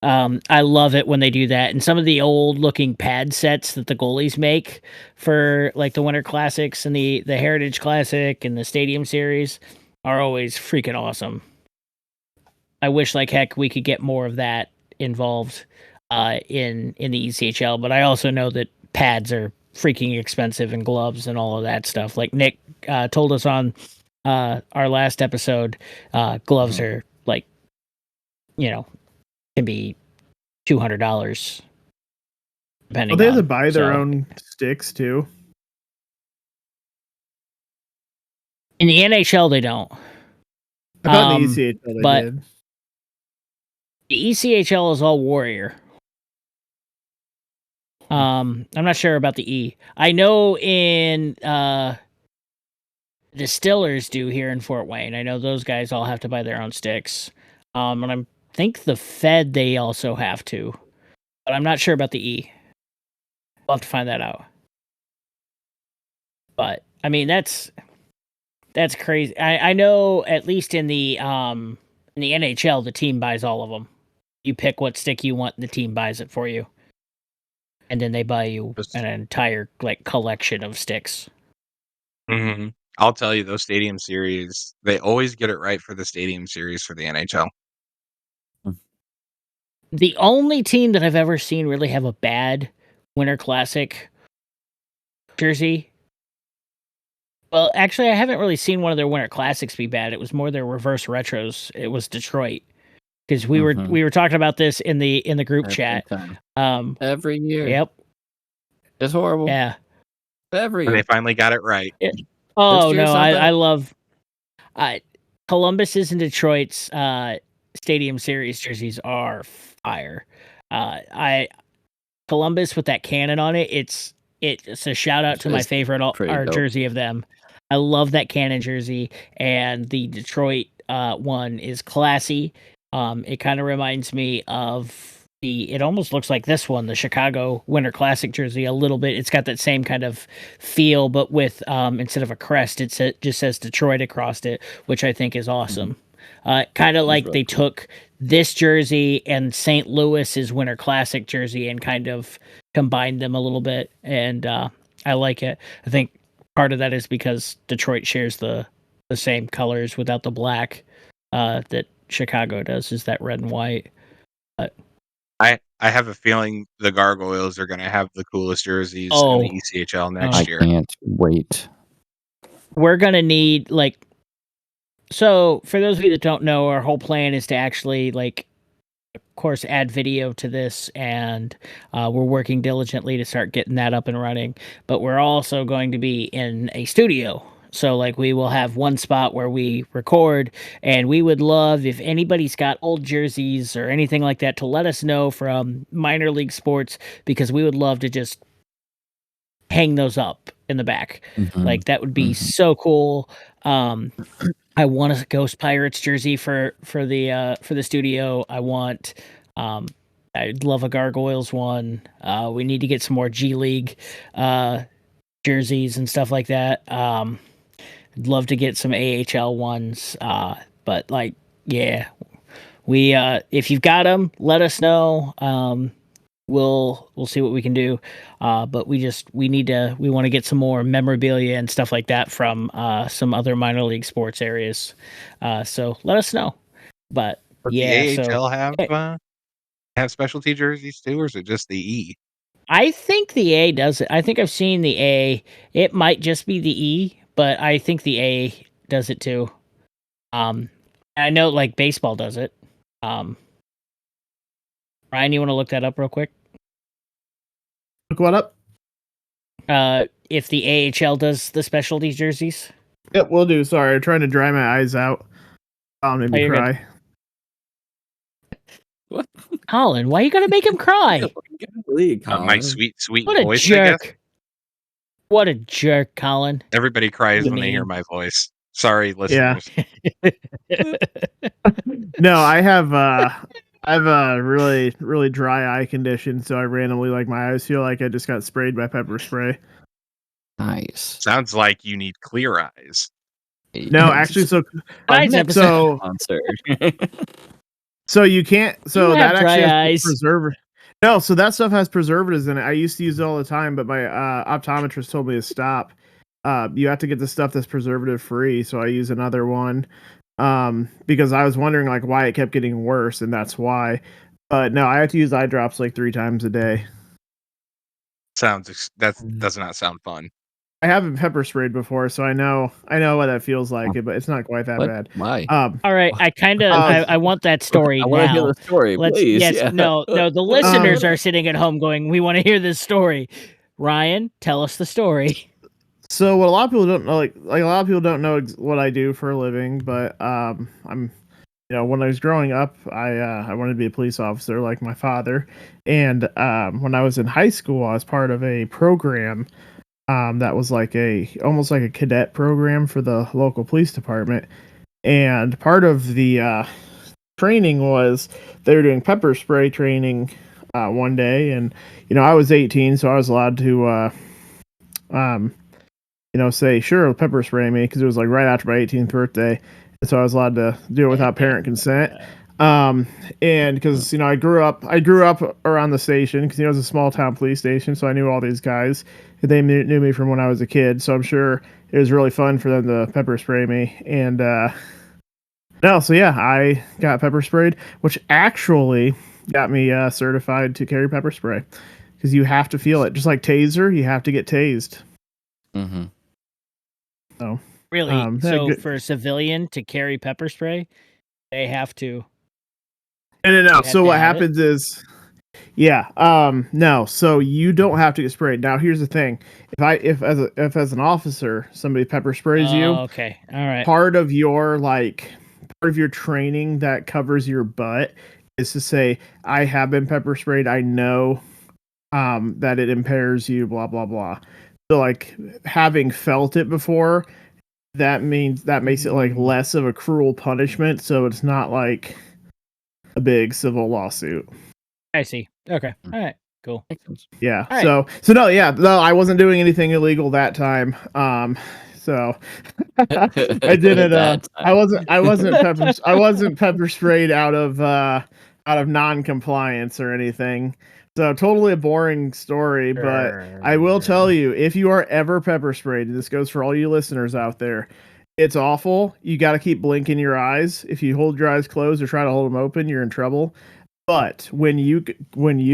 I love it when they do that. And some of the old looking pad sets that the goalies make for like the Winter Classics and the Heritage Classic and the Stadium Series are always freaking awesome. I wish like heck we could get more of that involved in the ECHL, but I also know that pads are freaking expensive and gloves and all of that stuff. Like Nick told us on our last episode, gloves are like, can be $200 depending. They have to buy their own sticks too. In the NHL, they don't. I thought in the ECHL they did. The ECHL is all Warrior. I'm not sure about the E. I know in Distillers do here in Fort Wayne. I know those guys all have to buy their own sticks. And I think the Fed they also have to, but I'm not sure about the E. I'll have to find that out. But I mean that's crazy. I know at least in the NHL the team buys all of them. You pick what stick you want and the team buys it for you. And then they buy you an entire like collection of sticks. Mm-hmm. I'll tell you, those Stadium Series, they always get it right for the Stadium Series for the NHL. The only team that I've ever seen really have a bad Winter Classic jersey. Well, actually, I haven't really seen one of their Winter Classics be bad. It was more their reverse retros. It was Detroit. Because we were talking about this in the group chat. Every year. Yep. It's horrible. Yeah. Every year. They finally got it right. Oh no, I love Columbus's and Detroit's Stadium Series jerseys are fire. Columbus with that cannon on it, it's a shout out to my favorite jersey of them. I love that cannon jersey, and the Detroit one is classy. It kind of reminds me of it almost looks like this one, the Chicago Winter Classic jersey a little bit. It's got that same kind of feel, but with instead of a crest, it just says Detroit across it, which I think is awesome. Kind of like they took this jersey and St. Louis's Winter Classic jersey and kind of combined them a little bit, and I like it. I think part of that is because Detroit shares the same colors without the black that Chicago does, is that red and white. But I have a feeling the Gargoyles are going to have the coolest jerseys in the ECHL next year. I can't wait. We're going to need so for those of you that don't know, our whole plan is to actually of course add video to this, and we're working diligently to start getting that up and running, but we're also going to be in a studio. So we will have one spot where we record, and we would love if anybody's got old jerseys or anything like that to let us know from minor league sports, because we would love to just hang those up in the back. That would be so cool. I want a Ghost Pirates jersey for the studio. I'd love a Gargoyles one. We need to get some more G League jerseys and stuff like that. I'd love to get some AHL ones. But yeah, we if you've got them, let us know. We'll see what we can do. But we want to get some more memorabilia and stuff like that from some other minor league sports areas. So let us know. But yeah, the AHL have specialty jerseys too, or is it just the E? I think the A does it. I think I've seen the A. It might just be the E, but I think the A does it too. I know baseball does it. Ryan, you want to look that up real quick? Look what up? If the AHL does the specialty jerseys. Yep, we'll do. Sorry, I'm trying to dry my eyes out. Made me cry. Good. What? Colin, why are you gonna make him cry? My sweet what voice. A jerk. What a jerk, Colin. Everybody cries when they hear my voice. Sorry, listeners. Yeah. No, I have a really, really dry eye condition, so I randomly my eyes feel like I just got sprayed by pepper spray. Nice. Sounds like you need clear eyes. No, actually, so you can't. So you that actually has preservative. No, so that stuff has preservatives in it. I used to use it all the time, but my optometrist told me to stop. You have to get the stuff that's preservative free. So I use another one because I was wondering why it kept getting worse, and that's why. But no, I have to use eye drops 3 times a day. That does not sound fun. I haven't pepper sprayed before, so I know what that feels like, but it's not quite that bad. Why? All right, I kind of I want that story now. I want to hear the story, please. Yes, yeah. no. The listeners are sitting at home going, "We want to hear this story." Ryan, tell us the story. So what a lot of people don't know, a lot of people don't know what I do for a living, but I'm, when I was growing up, I wanted to be a police officer like my father, and when I was in high school, I was part of a program. That was almost like a cadet program for the local police department. And part of the training was they were doing pepper spray training one day. And, I was 18, so I was allowed to, say, sure, pepper spray me, because it was right after my 18th birthday. And so I was allowed to do it without parent consent. And because, I grew up around the station, because, it was a small town police station. So I knew all these guys. They knew me from when I was a kid, so I'm sure it was really fun for them to pepper spray me. And I got pepper sprayed, which actually got me certified to carry pepper spray, because you have to feel it, just like taser. You have to get tased. Mm-hmm. So really, for a civilian to carry pepper spray, they have to. No. So what happens is. Yeah. No. So you don't have to get sprayed. Now, here's the thing: if as an officer somebody pepper sprays you, okay, all right. Part of your training that covers your butt is to say, I have been pepper sprayed. I know, that it impairs you. Blah blah blah. So having felt it before, that makes it less of a cruel punishment. So it's not a big civil lawsuit. I see. Okay. All right. Cool. Yeah. Right. So no, yeah. No, I wasn't doing anything illegal that time. So I didn't. I wasn't pepper sprayed out of non-compliance or anything. So totally a boring story, but I will tell you, if you are ever pepper sprayed, and this goes for all you listeners out there, it's awful. You got to keep blinking your eyes. If you hold your eyes closed or try to hold them open, you're in trouble. But when you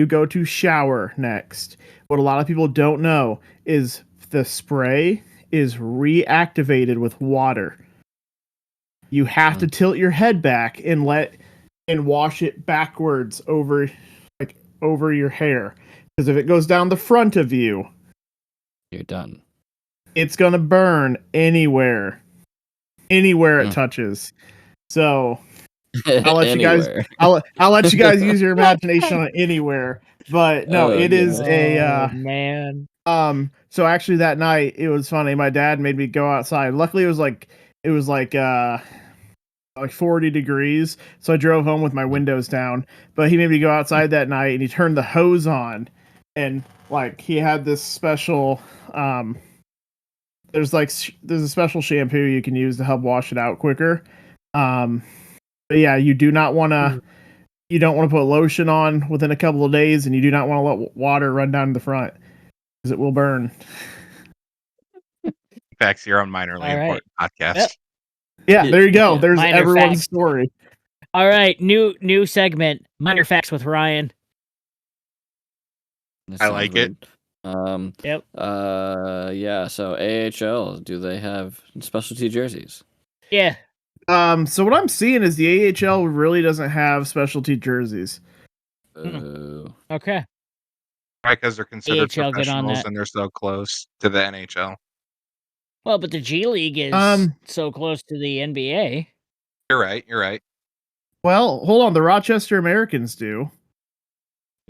go to shower next, what a lot of people don't know is the spray is reactivated with water. You have to tilt your head back and wash it backwards over your hair, because if it goes down the front of you, you're done. It's gonna burn anywhere it touches. So I'll let you guys. I'll let you guys use your imagination on anywhere. But no, it is man. So actually, that night it was funny. My dad made me go outside. Luckily, it was 40 degrees, so I drove home with my windows down. But he made me go outside that night, and he turned the hose on, and he had this special. There's a special shampoo you can use to help wash it out quicker. But yeah, you don't want to put lotion on within a couple of days, and you do not want to let water run down the front, because it will burn. Facts, your own minorly important podcast. Yep. Yeah, there you go. There's Minor everyone's facts. Story. All right, new segment, Minor Facts with Ryan. I like it. Yep. Yeah. So AHL, do they have specialty jerseys? Yeah. So what I'm seeing is the AHL really doesn't have specialty jerseys. Okay. Right, because they're considered AHL get on professionals that. and they're so close to the NHL. Well, but the G League is so close to the NBA. You're right. You're right. Well, hold on. The Rochester Americans do.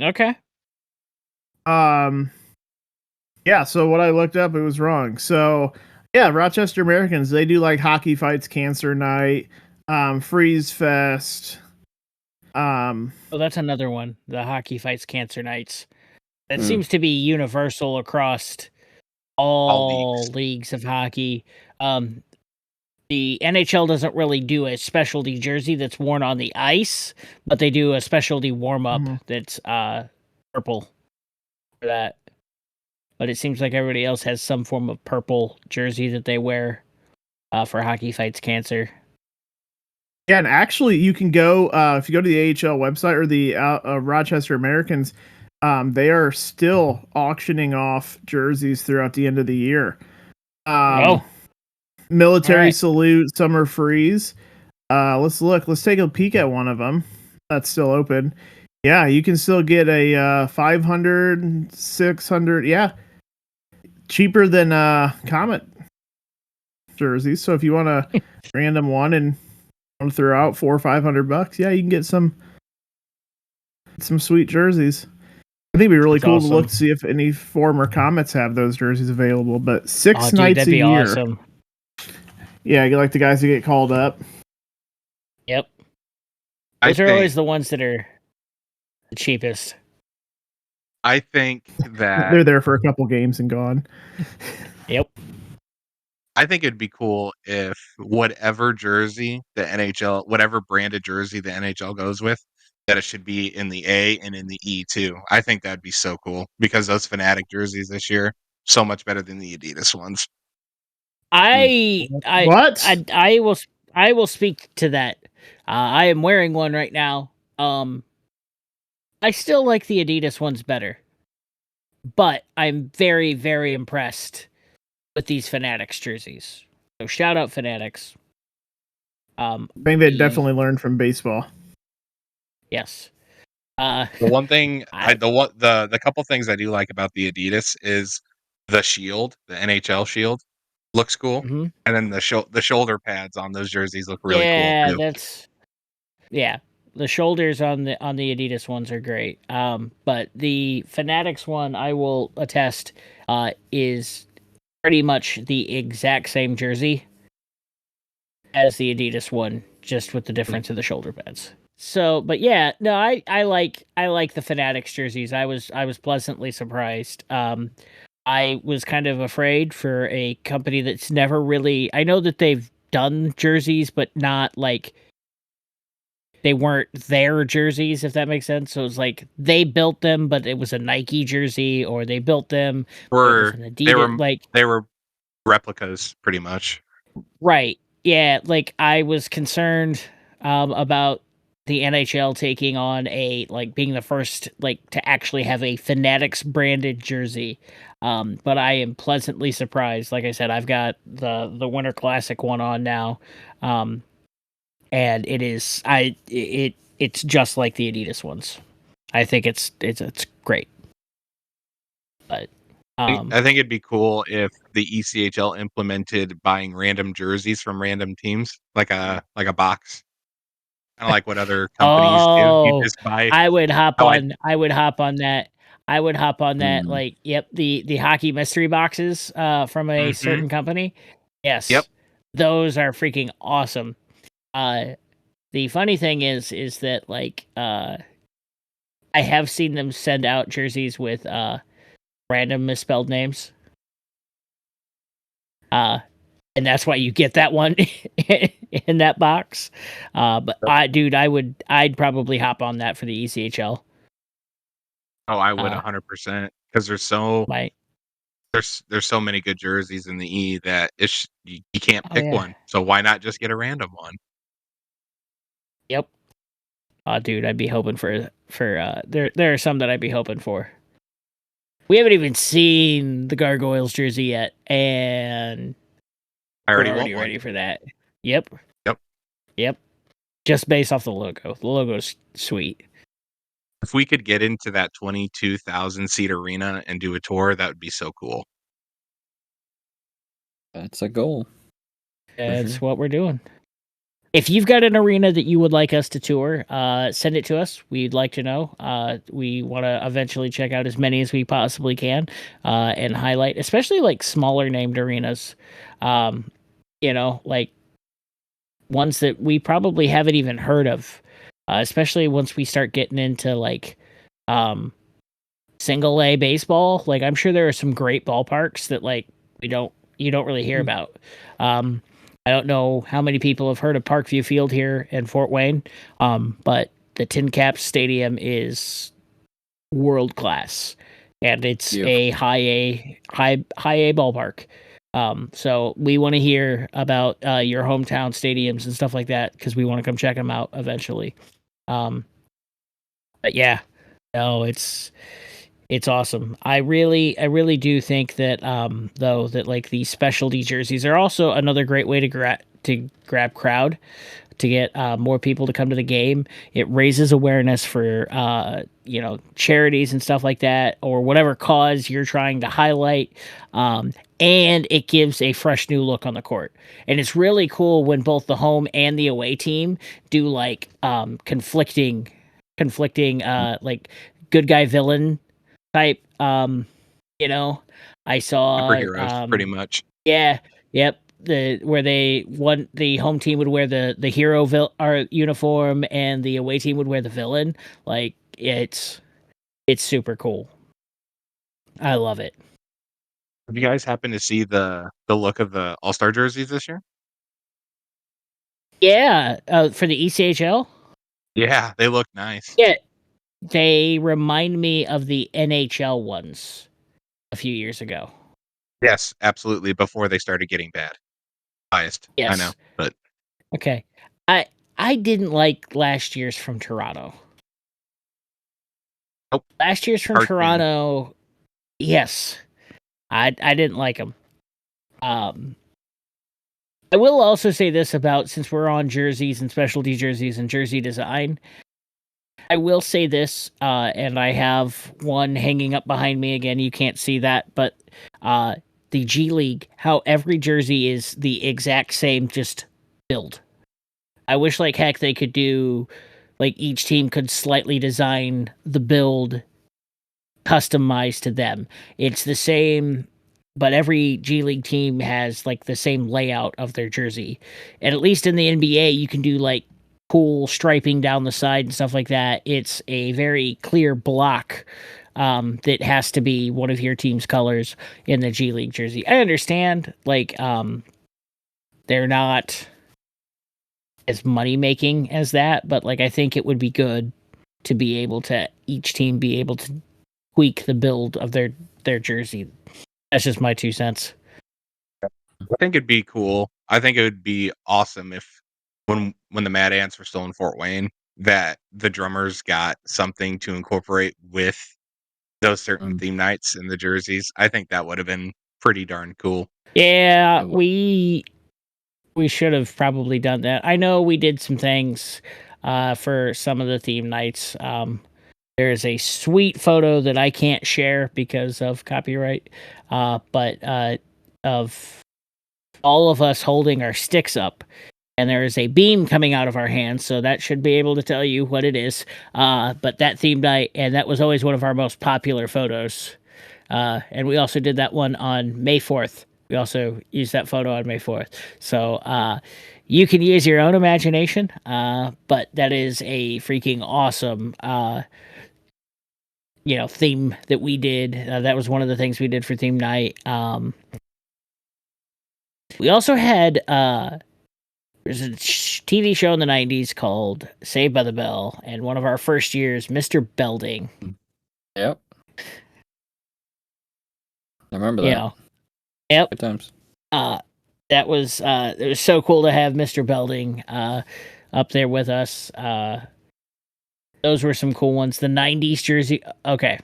Okay. Yeah, so what I looked up, it was wrong. So, yeah, Rochester Americans, they do like Hockey Fights Cancer Night, Freeze Fest. Oh, that's another one. The Hockey Fights Cancer Nights. That seems to be universal across all leagues of hockey. The NHL doesn't really do a specialty jersey that's worn on the ice, but they do a specialty warm up that's purple for that. But it seems like everybody else has some form of purple jersey that they wear for Hockey Fights Cancer. Yeah, and actually, you can go if you go to the AHL website or the Rochester Americans. They are still auctioning off jerseys throughout the end of the year. Military Salute, Summer Freeze. Let's look. Let's take a peek at one of them. That's still open. Yeah, you can still get a 500, 600. Yeah, cheaper than Comet jerseys. So if you want a random one and want to throw out $400 or $500, yeah, you can get some sweet jerseys. I think it'd be really cool to look to see if any former Comets have those jerseys available. But six nights a year. Awesome. Yeah, you like the guys who get called up. Yep. Those are always the ones that are the cheapest. I think that they're there for a couple games and gone. Yep. I think it'd be cool if whatever jersey the NHL, whatever branded jersey the NHL goes with, that it should be in the A and in the E too. I think that'd be so cool because those Fnatic jerseys this year so much better than the Adidas ones. I will speak to that. I am wearing one right now. I still like the Adidas ones better, but I'm very, very impressed with these Fanatics jerseys. So shout out Fanatics. I think they definitely learned from baseball. Yes. The one thing, the couple things I do like about the Adidas is the shield, the NHL shield, looks cool, and then the shoulder pads on those jerseys look really cool too. The shoulders on the Adidas ones are great. But the Fanatics one, I will attest, is pretty much the exact same jersey as the Adidas one, just with the difference of the shoulder pads. So, but yeah, no, I like the Fanatics jerseys. I was pleasantly surprised. I was kind of afraid for a company that's never really. I know that they've done jerseys, but not like they weren't their jerseys, if that makes sense. So it's like they built them, but it was a Nike jersey, or they built them, or they were replicas, pretty much. Right. Yeah. Like I was concerned about the NHL taking on being the first to actually have a Fanatics branded jersey. But I am pleasantly surprised. Like I said, I've got the Winter Classic one on now. And it is it's just like the Adidas ones. I think it's great. But I think it'd be cool if the ECHL implemented buying random jerseys from random teams, like a box. Kind of like what other companies do. You just buy. I would hop on that. Like, yep, the hockey mystery boxes from a certain company. Yes. Yep. Those are freaking awesome. The funny thing is that I have seen them send out jerseys with random misspelled names. And that's why you get that one in that box. But I'd probably hop on that for the ECHL. Oh, I would 100% because there's so many good jerseys in the E that you can't pick one. So why not just get a random one? Yep. Dude, I'd be hoping for there are some that I'd be hoping for. We haven't even seen the Gargoyles jersey yet, and I already ready for that. Yep. Yep. Just based off the logo. The logo's sweet. If we could get into that 22,000 seat arena and do a tour, that would be so cool. That's a goal. That's what we're doing. If you've got an arena that you would like us to tour, send it to us. We'd like to know. We want to eventually check out as many as we possibly can and highlight, especially like smaller named arenas. Like ones that we probably haven't even heard of, especially once we start getting into like single A baseball. Like I'm sure there are some great ballparks that like you don't really hear about. I don't know how many people have heard of Parkview Field here in Fort Wayne, but the Tin Caps Stadium is world class, and it's a high A ballpark. So we want to hear about your hometown stadiums and stuff like that because we want to come check them out eventually. But yeah, no, it's awesome. I really do think that though that like these specialty jerseys are also another great way to grab crowd, to get more people to come to the game. It raises awareness for charities and stuff like that, or whatever cause you're trying to highlight. And it gives a fresh new look on the court. And it's really cool when both the home and the away team do like conflicting like good guy villain type. I saw superheroes pretty much. Yeah. Yep. The home team would wear the hero uniform and the away team would wear the villain. Like it's super cool. I love it. Have you guys happened to see the look of the All-Star jerseys this year? Yeah, for the ECHL? Yeah, they look nice. Yeah. They remind me of the NHL ones a few years ago. Yes, absolutely, before they started getting bad. Biased. Yes. I know, but okay. I didn't like last year's from Toronto. Nope. Last year's from Toronto, yes. I didn't like them. I will also say this about, since we're on jerseys and specialty jerseys and jersey design, I will say this, and I have one hanging up behind me again. You can't see that, but the G League, how every jersey is the exact same, just build. I wish like heck they could do, like each team could slightly design the build customized to them. It's the same, but every G League team has like the same layout of their jersey. And at least in the NBA, you can do like cool striping down the side and stuff like that. It's a very clear block that has to be one of your team's colors in the G League jersey. I understand, like, they're not as money making as that, but like I think it would be good to be able to each team be able to tweak the build of their jersey. That's just my 2 cents. I think it'd be cool. I think it would be awesome if when the Mad Ants were still in Fort Wayne, that the drummers got something to incorporate with those certain theme nights in the jerseys. I think that would have been pretty darn cool. Yeah, we should have probably done that. I know we did some things for some of the theme nights. There's a sweet photo that I can't share because of copyright, but of all of us holding our sticks up, and there is a beam coming out of our hands, so that should be able to tell you what it is. But that theme night, and that was always one of our most popular photos. And we also did that one on May 4th. We also used that photo on May 4th. So you can use your own imagination, but that is a freaking awesome theme that we did. That was one of the things we did for theme night. We also had there's a TV show in the 90s called Saved by the Bell, and one of our first years, Mr. Belding. Yep. I remember that. Yep. Good times. That was it was so cool to have Mr. Belding up there with us. Those were some cool ones. The 90s jersey. Okay.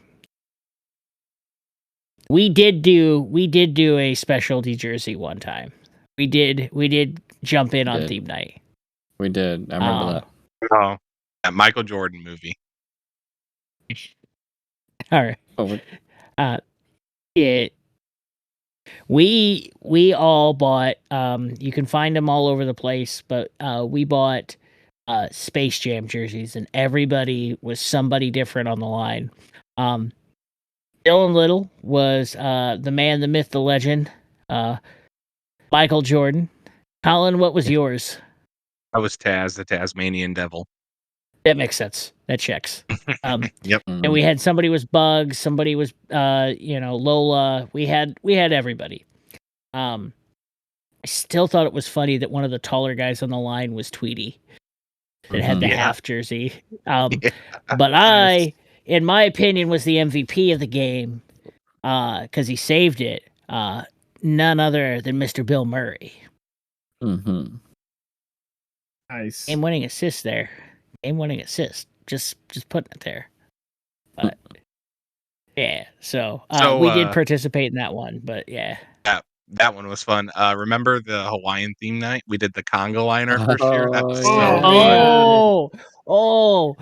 We did do a specialty jersey one time. We did jump in on theme night. We did. I remember that. Oh, that Michael Jordan movie. All right. Oh, Yeah. We all bought. You can find them all over the place, but we bought Space Jam jerseys, and everybody was somebody different on the line. Dylan Little was the man, the myth, the legend, Michael Jordan. Colin, what was yours? I was Taz, the Tasmanian Devil. That makes sense. That checks. Yep. And we had somebody was Bugs, somebody was Lola. We had everybody. I still thought it was funny that one of the taller guys on the line was Tweety that had the half jersey. But I, in my opinion, was the MVP of the game because he saved it. None other than Mr. Bill Murray. Mm-hmm. Nice. Game-winning assist there. Game-winning assist. Just putting it there. But yeah, so we did participate in that one. But yeah. That one was fun. Remember the Hawaiian theme night? We did the Congo line our first year. That was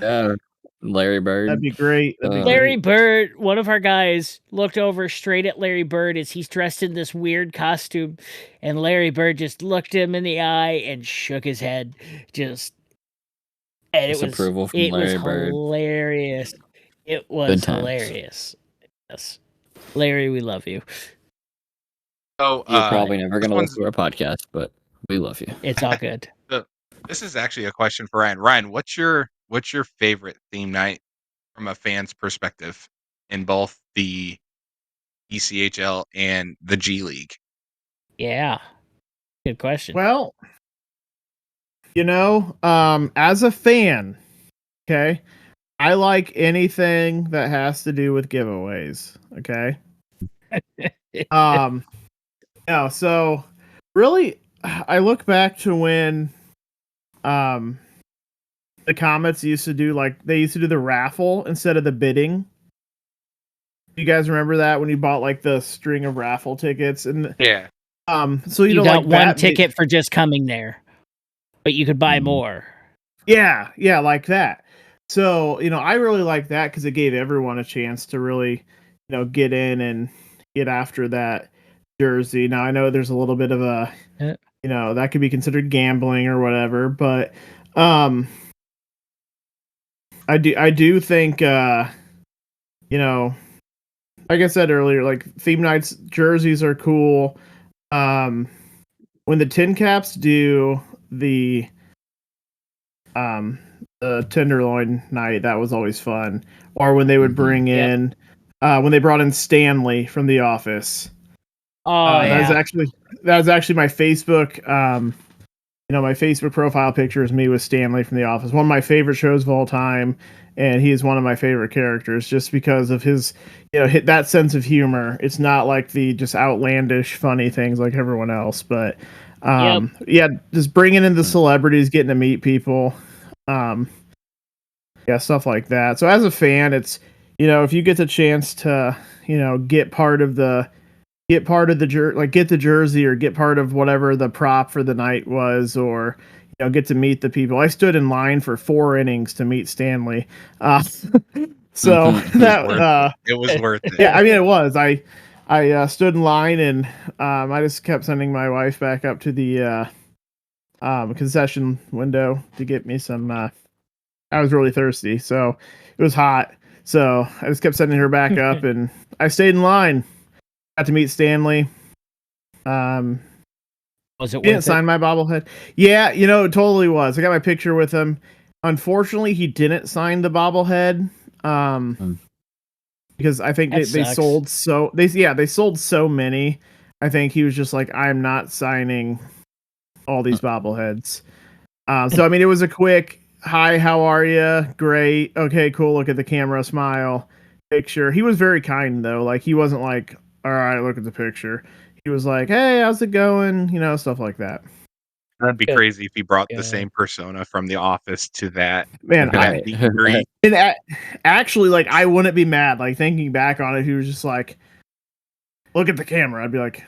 yeah. Larry Bird. That'd be great. Larry Bird, one of our guys, looked over straight at Larry Bird as he's dressed in this weird costume, and Larry Bird just looked him in the eye and shook his head. And approval from Larry Bird. Hilarious. It was hilarious. Yes, Larry, we love you. So you're probably never going to listen to our podcast, but we love you. It's all good. So, this is actually a question for Ryan. Ryan, what's your favorite theme night from a fan's perspective in both the ECHL and the G League? Yeah, good question. Well, as a fan, okay, I like anything that has to do with giveaways. Okay. Yeah, so really I look back to when the Comets used to do the raffle instead of the bidding. You guys remember that when you bought like the string of raffle tickets and yeah. So you got one ticket for just coming there, but you could buy more. Yeah, like that. So, I really like that because it gave everyone a chance to really, get in and get after that jersey. Now I know there's a little bit of a that could be considered gambling or whatever, but I do think like I said earlier, like theme nights jerseys are cool. When the Tin Caps do the Tenderloin night, that was always fun. Or when they would bring in when they brought in Stanley from The Office. That was actually my Facebook. My Facebook profile picture is me with Stanley from The Office. One of my favorite shows of all time, and he is one of my favorite characters just because of his, hit that sense of humor. It's not like the just outlandish, funny things like everyone else, but just bringing in the celebrities, getting to meet people, stuff like that. So as a fan, it's if you get the chance to get part of the get the jersey or get part of whatever the prop for the night was, or get to meet the people. I stood in line for 4 innings to meet Stanley. So it was worth it. Yeah, I mean it was. I stood in line and I just kept sending my wife back up to the concession window to get me some. I was really thirsty, so it was hot. So I just kept sending her back up, and I stayed in line. Got to meet Stanley. Was it? He didn't sign my bobblehead. Yeah, it totally was. I got my picture with him. Unfortunately, he didn't sign the bobblehead. Because I think they sold they sold so many. I think he was just like, I'm not signing all these bobbleheads. So I mean, it was a quick hi, how are you? Great. Okay, cool. Look at the camera, smile, picture. He was very kind though. Like he wasn't like, all right, look at the picture. He was like, hey, how's it going? Stuff like that. That'd be crazy if he brought the same persona from The Office to that. Man, actually, like, I wouldn't be mad. Like, thinking back on it, he was just like, look at the camera. I'd be like,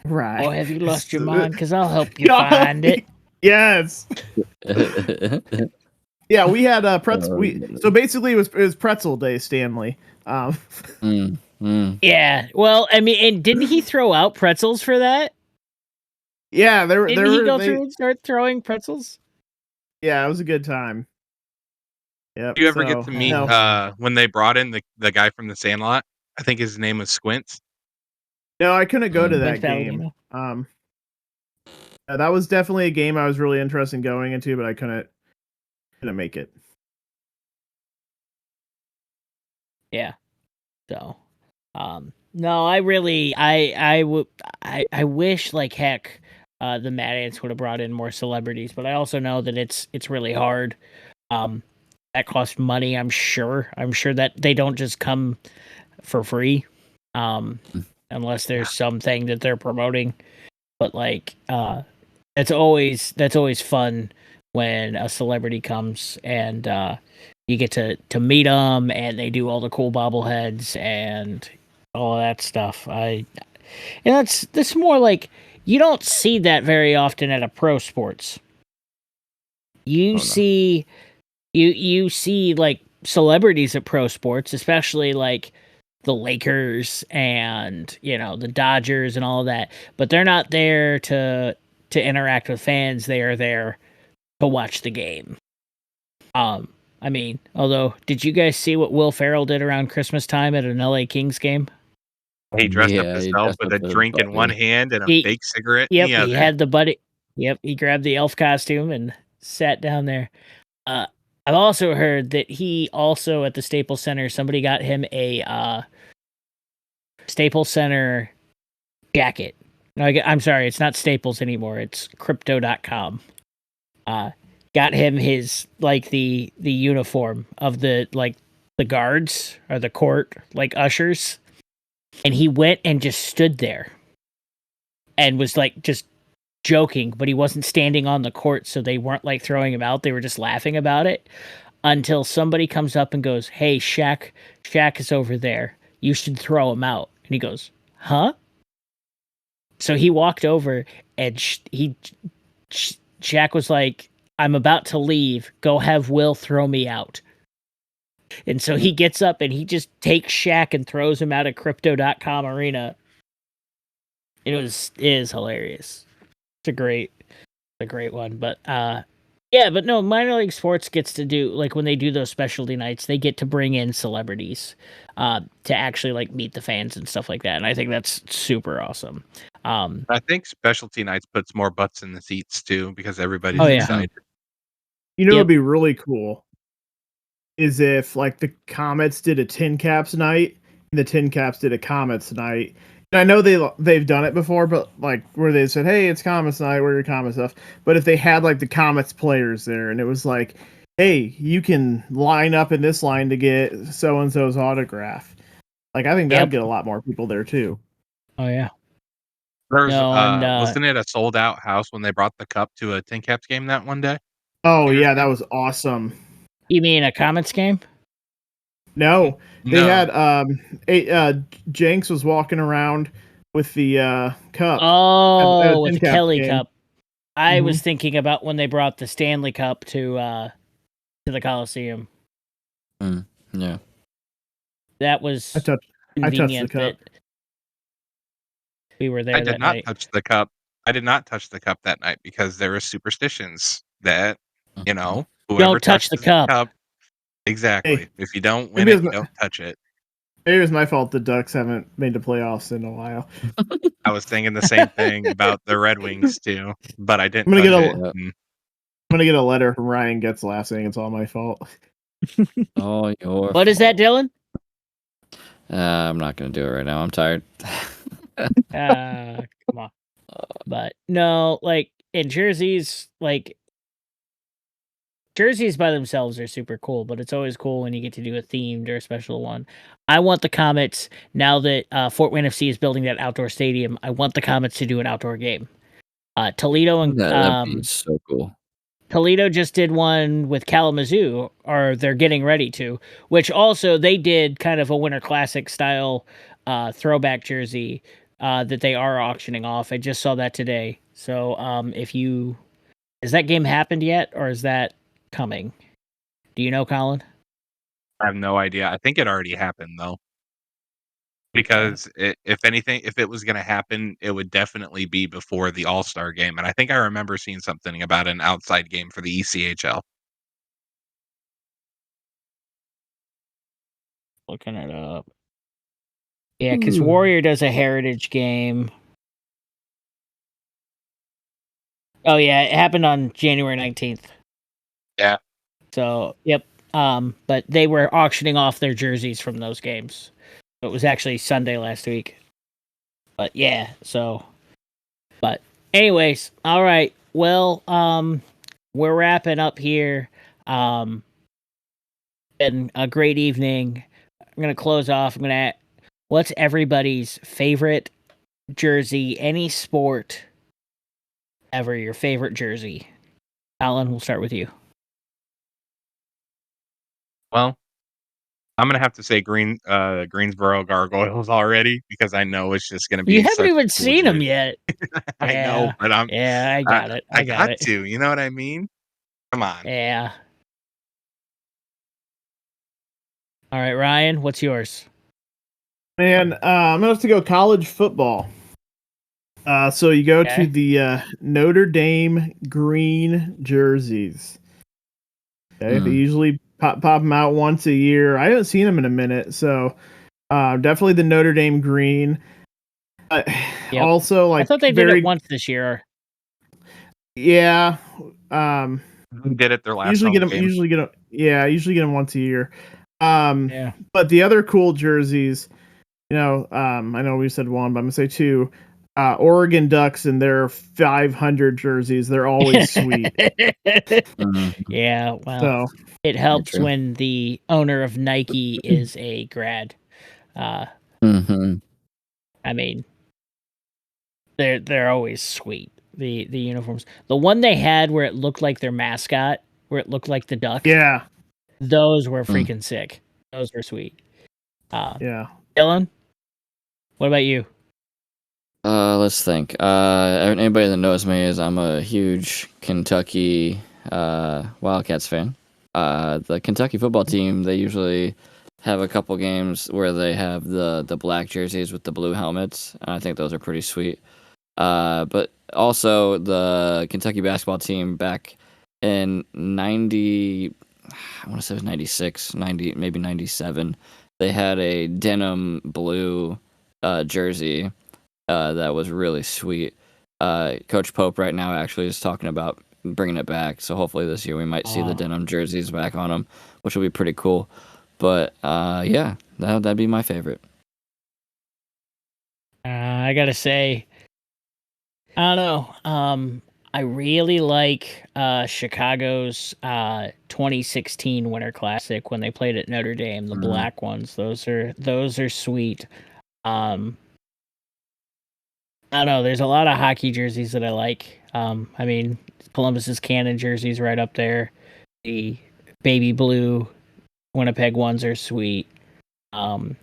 right. Oh, have you lost your mind? Because I'll help you find it. Yes. Yeah, we had pretzel. So basically, it was pretzel day, Stanley. Yeah. Well, I mean, and didn't he throw out pretzels for that? Yeah, Didn't he go through and start throwing pretzels? Yeah, it was a good time. Yep. Do you ever get to meet when they brought in the guy from the Sandlot? I think his name was Squints. No, I couldn't go to that game. That was definitely a game I was really interested in going into, but I couldn't make it. Yeah. So, no, I really, I wish like heck, the Mad Ants would have brought in more celebrities, but I also know that it's really hard. That costs money. I'm sure that they don't just come for free, unless there's something that they're promoting. But like, that's always fun when a celebrity comes and you get to meet them and they do all the cool bobbleheads and all that stuff. And that's more like you don't see that very often at a pro sports. You see like celebrities at pro sports, especially like the Lakers and the Dodgers and all of that, but they're not there to interact with fans. They are there to watch the game. I mean, although, did you guys see what Will Ferrell did around Christmas time at an LA Kings game? He dressed up himself with a drink in one hand and a fake cigarette in the other. He had the buddy. Yep, he grabbed the elf costume and sat down there. I've also heard that he also at the Staples Center, somebody got him a Staples Center jacket. No, I'm sorry, it's not Staples anymore. It's Crypto.com. Got him his like the uniform of the guards or the court like ushers, and he went and just stood there and was like just joking, but he wasn't standing on the court, so they weren't like throwing him out. They were just laughing about it until somebody comes up and goes, "Hey, Shaq is over there. You should throw him out." And he goes, "Huh?" So he walked over and Shaq was like, "I'm about to leave. Go have Will throw me out." And so he gets up and he just takes Shaq and throws him out of Crypto.com arena. It is hilarious. It's a great one. But but no, minor league sports gets to do like when they do those specialty nights, they get to bring in celebrities to actually like meet the fans and stuff like that. And I think that's super awesome. I think specialty nights puts more butts in the seats too because everybody's excited. You know, it'd be really cool is if like the Comets did a Tin Caps night and the Tin Caps did a Comets night. And I know they've done it before, but like where they said, "Hey, it's Comets night, wear your Comets stuff." But if they had like the Comets players there and it was like, "Hey, you can line up in this line to get so and so's autograph." Like I think that'd get a lot more people there too. Oh yeah. There's wasn't it a sold out house when they brought the cup to a Tin Caps game that one day? Oh yeah, that was awesome. You mean a Comets game? No, they had Jenks was walking around with the cup. Oh, with the Kelly Cup. I was thinking about when they brought the Stanley Cup to the Coliseum. Yeah, that was I touched the cup. We were there. I did not touch the cup. I did not touch the cup that night because there were superstitions that whoever don't touch the cup. Exactly. Hey, if you don't win it, you don't touch it. Maybe it was my fault the Ducks haven't made the playoffs in a while. I was thinking the same thing about the Red Wings too, but I didn't. I'm gonna get a letter from Ryan Getzlaff saying it's all my fault. Oh, your what is that, Dylan? I'm not gonna do it right now. I'm tired. Come on. But no, like in jerseys, like jerseys by themselves are super cool, but it's always cool when you get to do a themed or a special one. I want the Comets, now that Fort Wayne FC is building that outdoor stadium, I want the Comets to do an outdoor game. Toledo and that'd be so cool. Toledo just did one with Kalamazoo, or they're getting ready to, which also they did kind of a Winter Classic style throwback jersey that they are auctioning off. I just saw that today. So has that game happened yet, or is that coming? Do you know, Colin? I have no idea. I think it already happened though. Because if anything, if it was going to happen, it would definitely be before the All-Star game. And I think I remember seeing something about an outside game for the ECHL. Looking it up. Yeah, because Warrior does a heritage game. Oh, yeah, it happened on January 19th. Yeah. So, yep. But they were auctioning off their jerseys from those games. It was actually Sunday last week. But yeah, so. But anyways, all right. Well, we're wrapping up here. Been a great evening. I'm gonna close off. What's everybody's favorite jersey? Any sport ever? Your favorite jersey? Alan, we'll start with you. Well, I'm gonna have to say Greensboro Gargoyles already because I know it's just gonna be. You haven't even seen them yet. I know, but I got it. I got it. to. You know what I mean? Come on. Yeah. All right, Ryan, what's yours? Man, I'm gonna have to go college football. So you go to the Notre Dame green jerseys. Okay, they usually pop them out once a year. I haven't seen them in a minute, so definitely the Notre Dame green. Yep. Also, like I thought they did it once this year. Yeah. We did it their last. Usually get them once a year. But the other cool jerseys, I know we said one, but I'm gonna say two. Oregon Ducks and their 500 jerseys, they're always sweet. Yeah, well, it helps when the owner of Nike is a grad. I mean, they're always sweet. The uniforms. The one they had where it looked like their mascot, where it looked like the duck. Yeah, those were freaking sick. Those were sweet. Yeah. Dylan, what about you? Let's think. Anybody that knows me is I'm a huge Kentucky Wildcats fan. The Kentucky football team, they usually have a couple games where they have the black jerseys with the blue helmets, and I think those are pretty sweet. But also the Kentucky basketball team back in 90, I want to say it was 96, 90, maybe 97, they had a denim blue jersey that was really sweet. Coach Pope right now actually is talking about bringing it back, so hopefully this year we might see the denim jerseys back on them, which will be pretty cool. But yeah, that'd be my favorite. I gotta say, I don't know. I really like Chicago's 2016 Winter Classic when they played at Notre Dame. The black ones, those are sweet. I don't know. There's a lot of hockey jerseys that I like. I mean, Columbus's Cannon jerseys right up there. The baby blue Winnipeg ones are sweet. But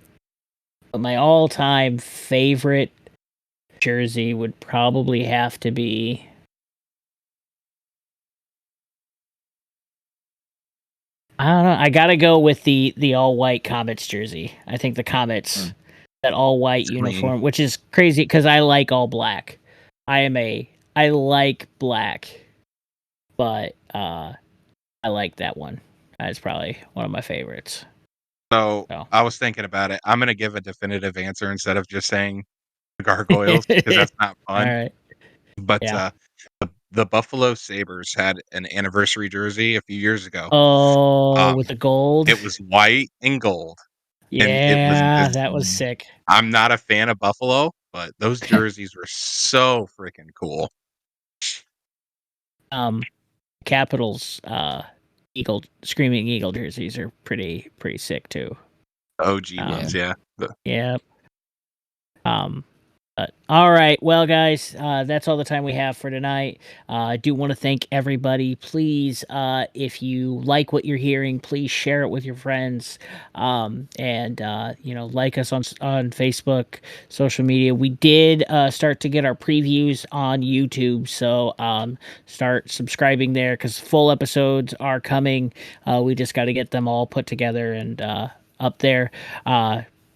my all-time favorite jersey would probably have to be I don't know. I gotta go with the all-white Comets jersey. I think the Comets, that all-white uniform, which is crazy because I like all black. I like black, but I like that one. That's probably one of my favorites. So I was thinking about it. I'm gonna give a definitive answer instead of just saying the Gargoyles because that's not fun. All right. But the Buffalo Sabres had an anniversary jersey a few years ago. Oh, with the gold. It was white and gold. Yeah, and that was sick. I'm not a fan of Buffalo, but those jerseys were so freaking cool. Capitals Screaming Eagle jerseys are pretty sick too. OG ones, yeah. Yeah. All right. Well, guys, that's all the time we have for tonight. I do want to thank everybody. Please, if you like what you're hearing, please share it with your friends. And like us on Facebook, social media. We did start to get our previews on YouTube, so start subscribing there because full episodes are coming. We just got to get them all put together and up there.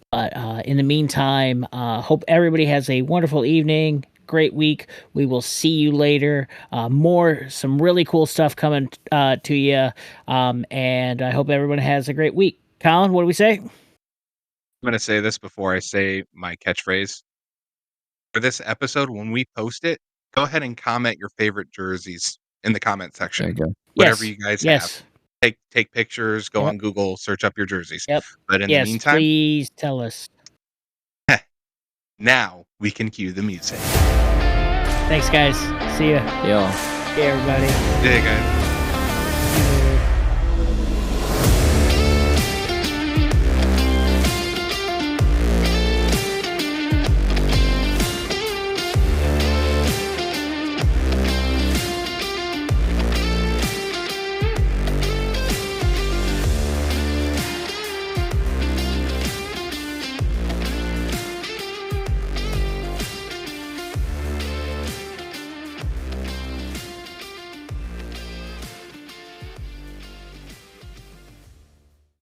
But in the meantime, hope everybody has a wonderful evening, great week. We will see you later. Some really cool stuff coming to you. And I hope everyone has a great week. Colin, what do we say? I'm going to say this before I say my catchphrase. For this episode, when we post it, go ahead and comment your favorite jerseys in the comment section. There you go. Whatever you guys have. Take pictures, go Yep. on Google, search up your jerseys. Yep. But in the meantime, please tell us. Now we can cue the music. Thanks, guys. See ya. Yeah. Hey, everybody. Hey, guys.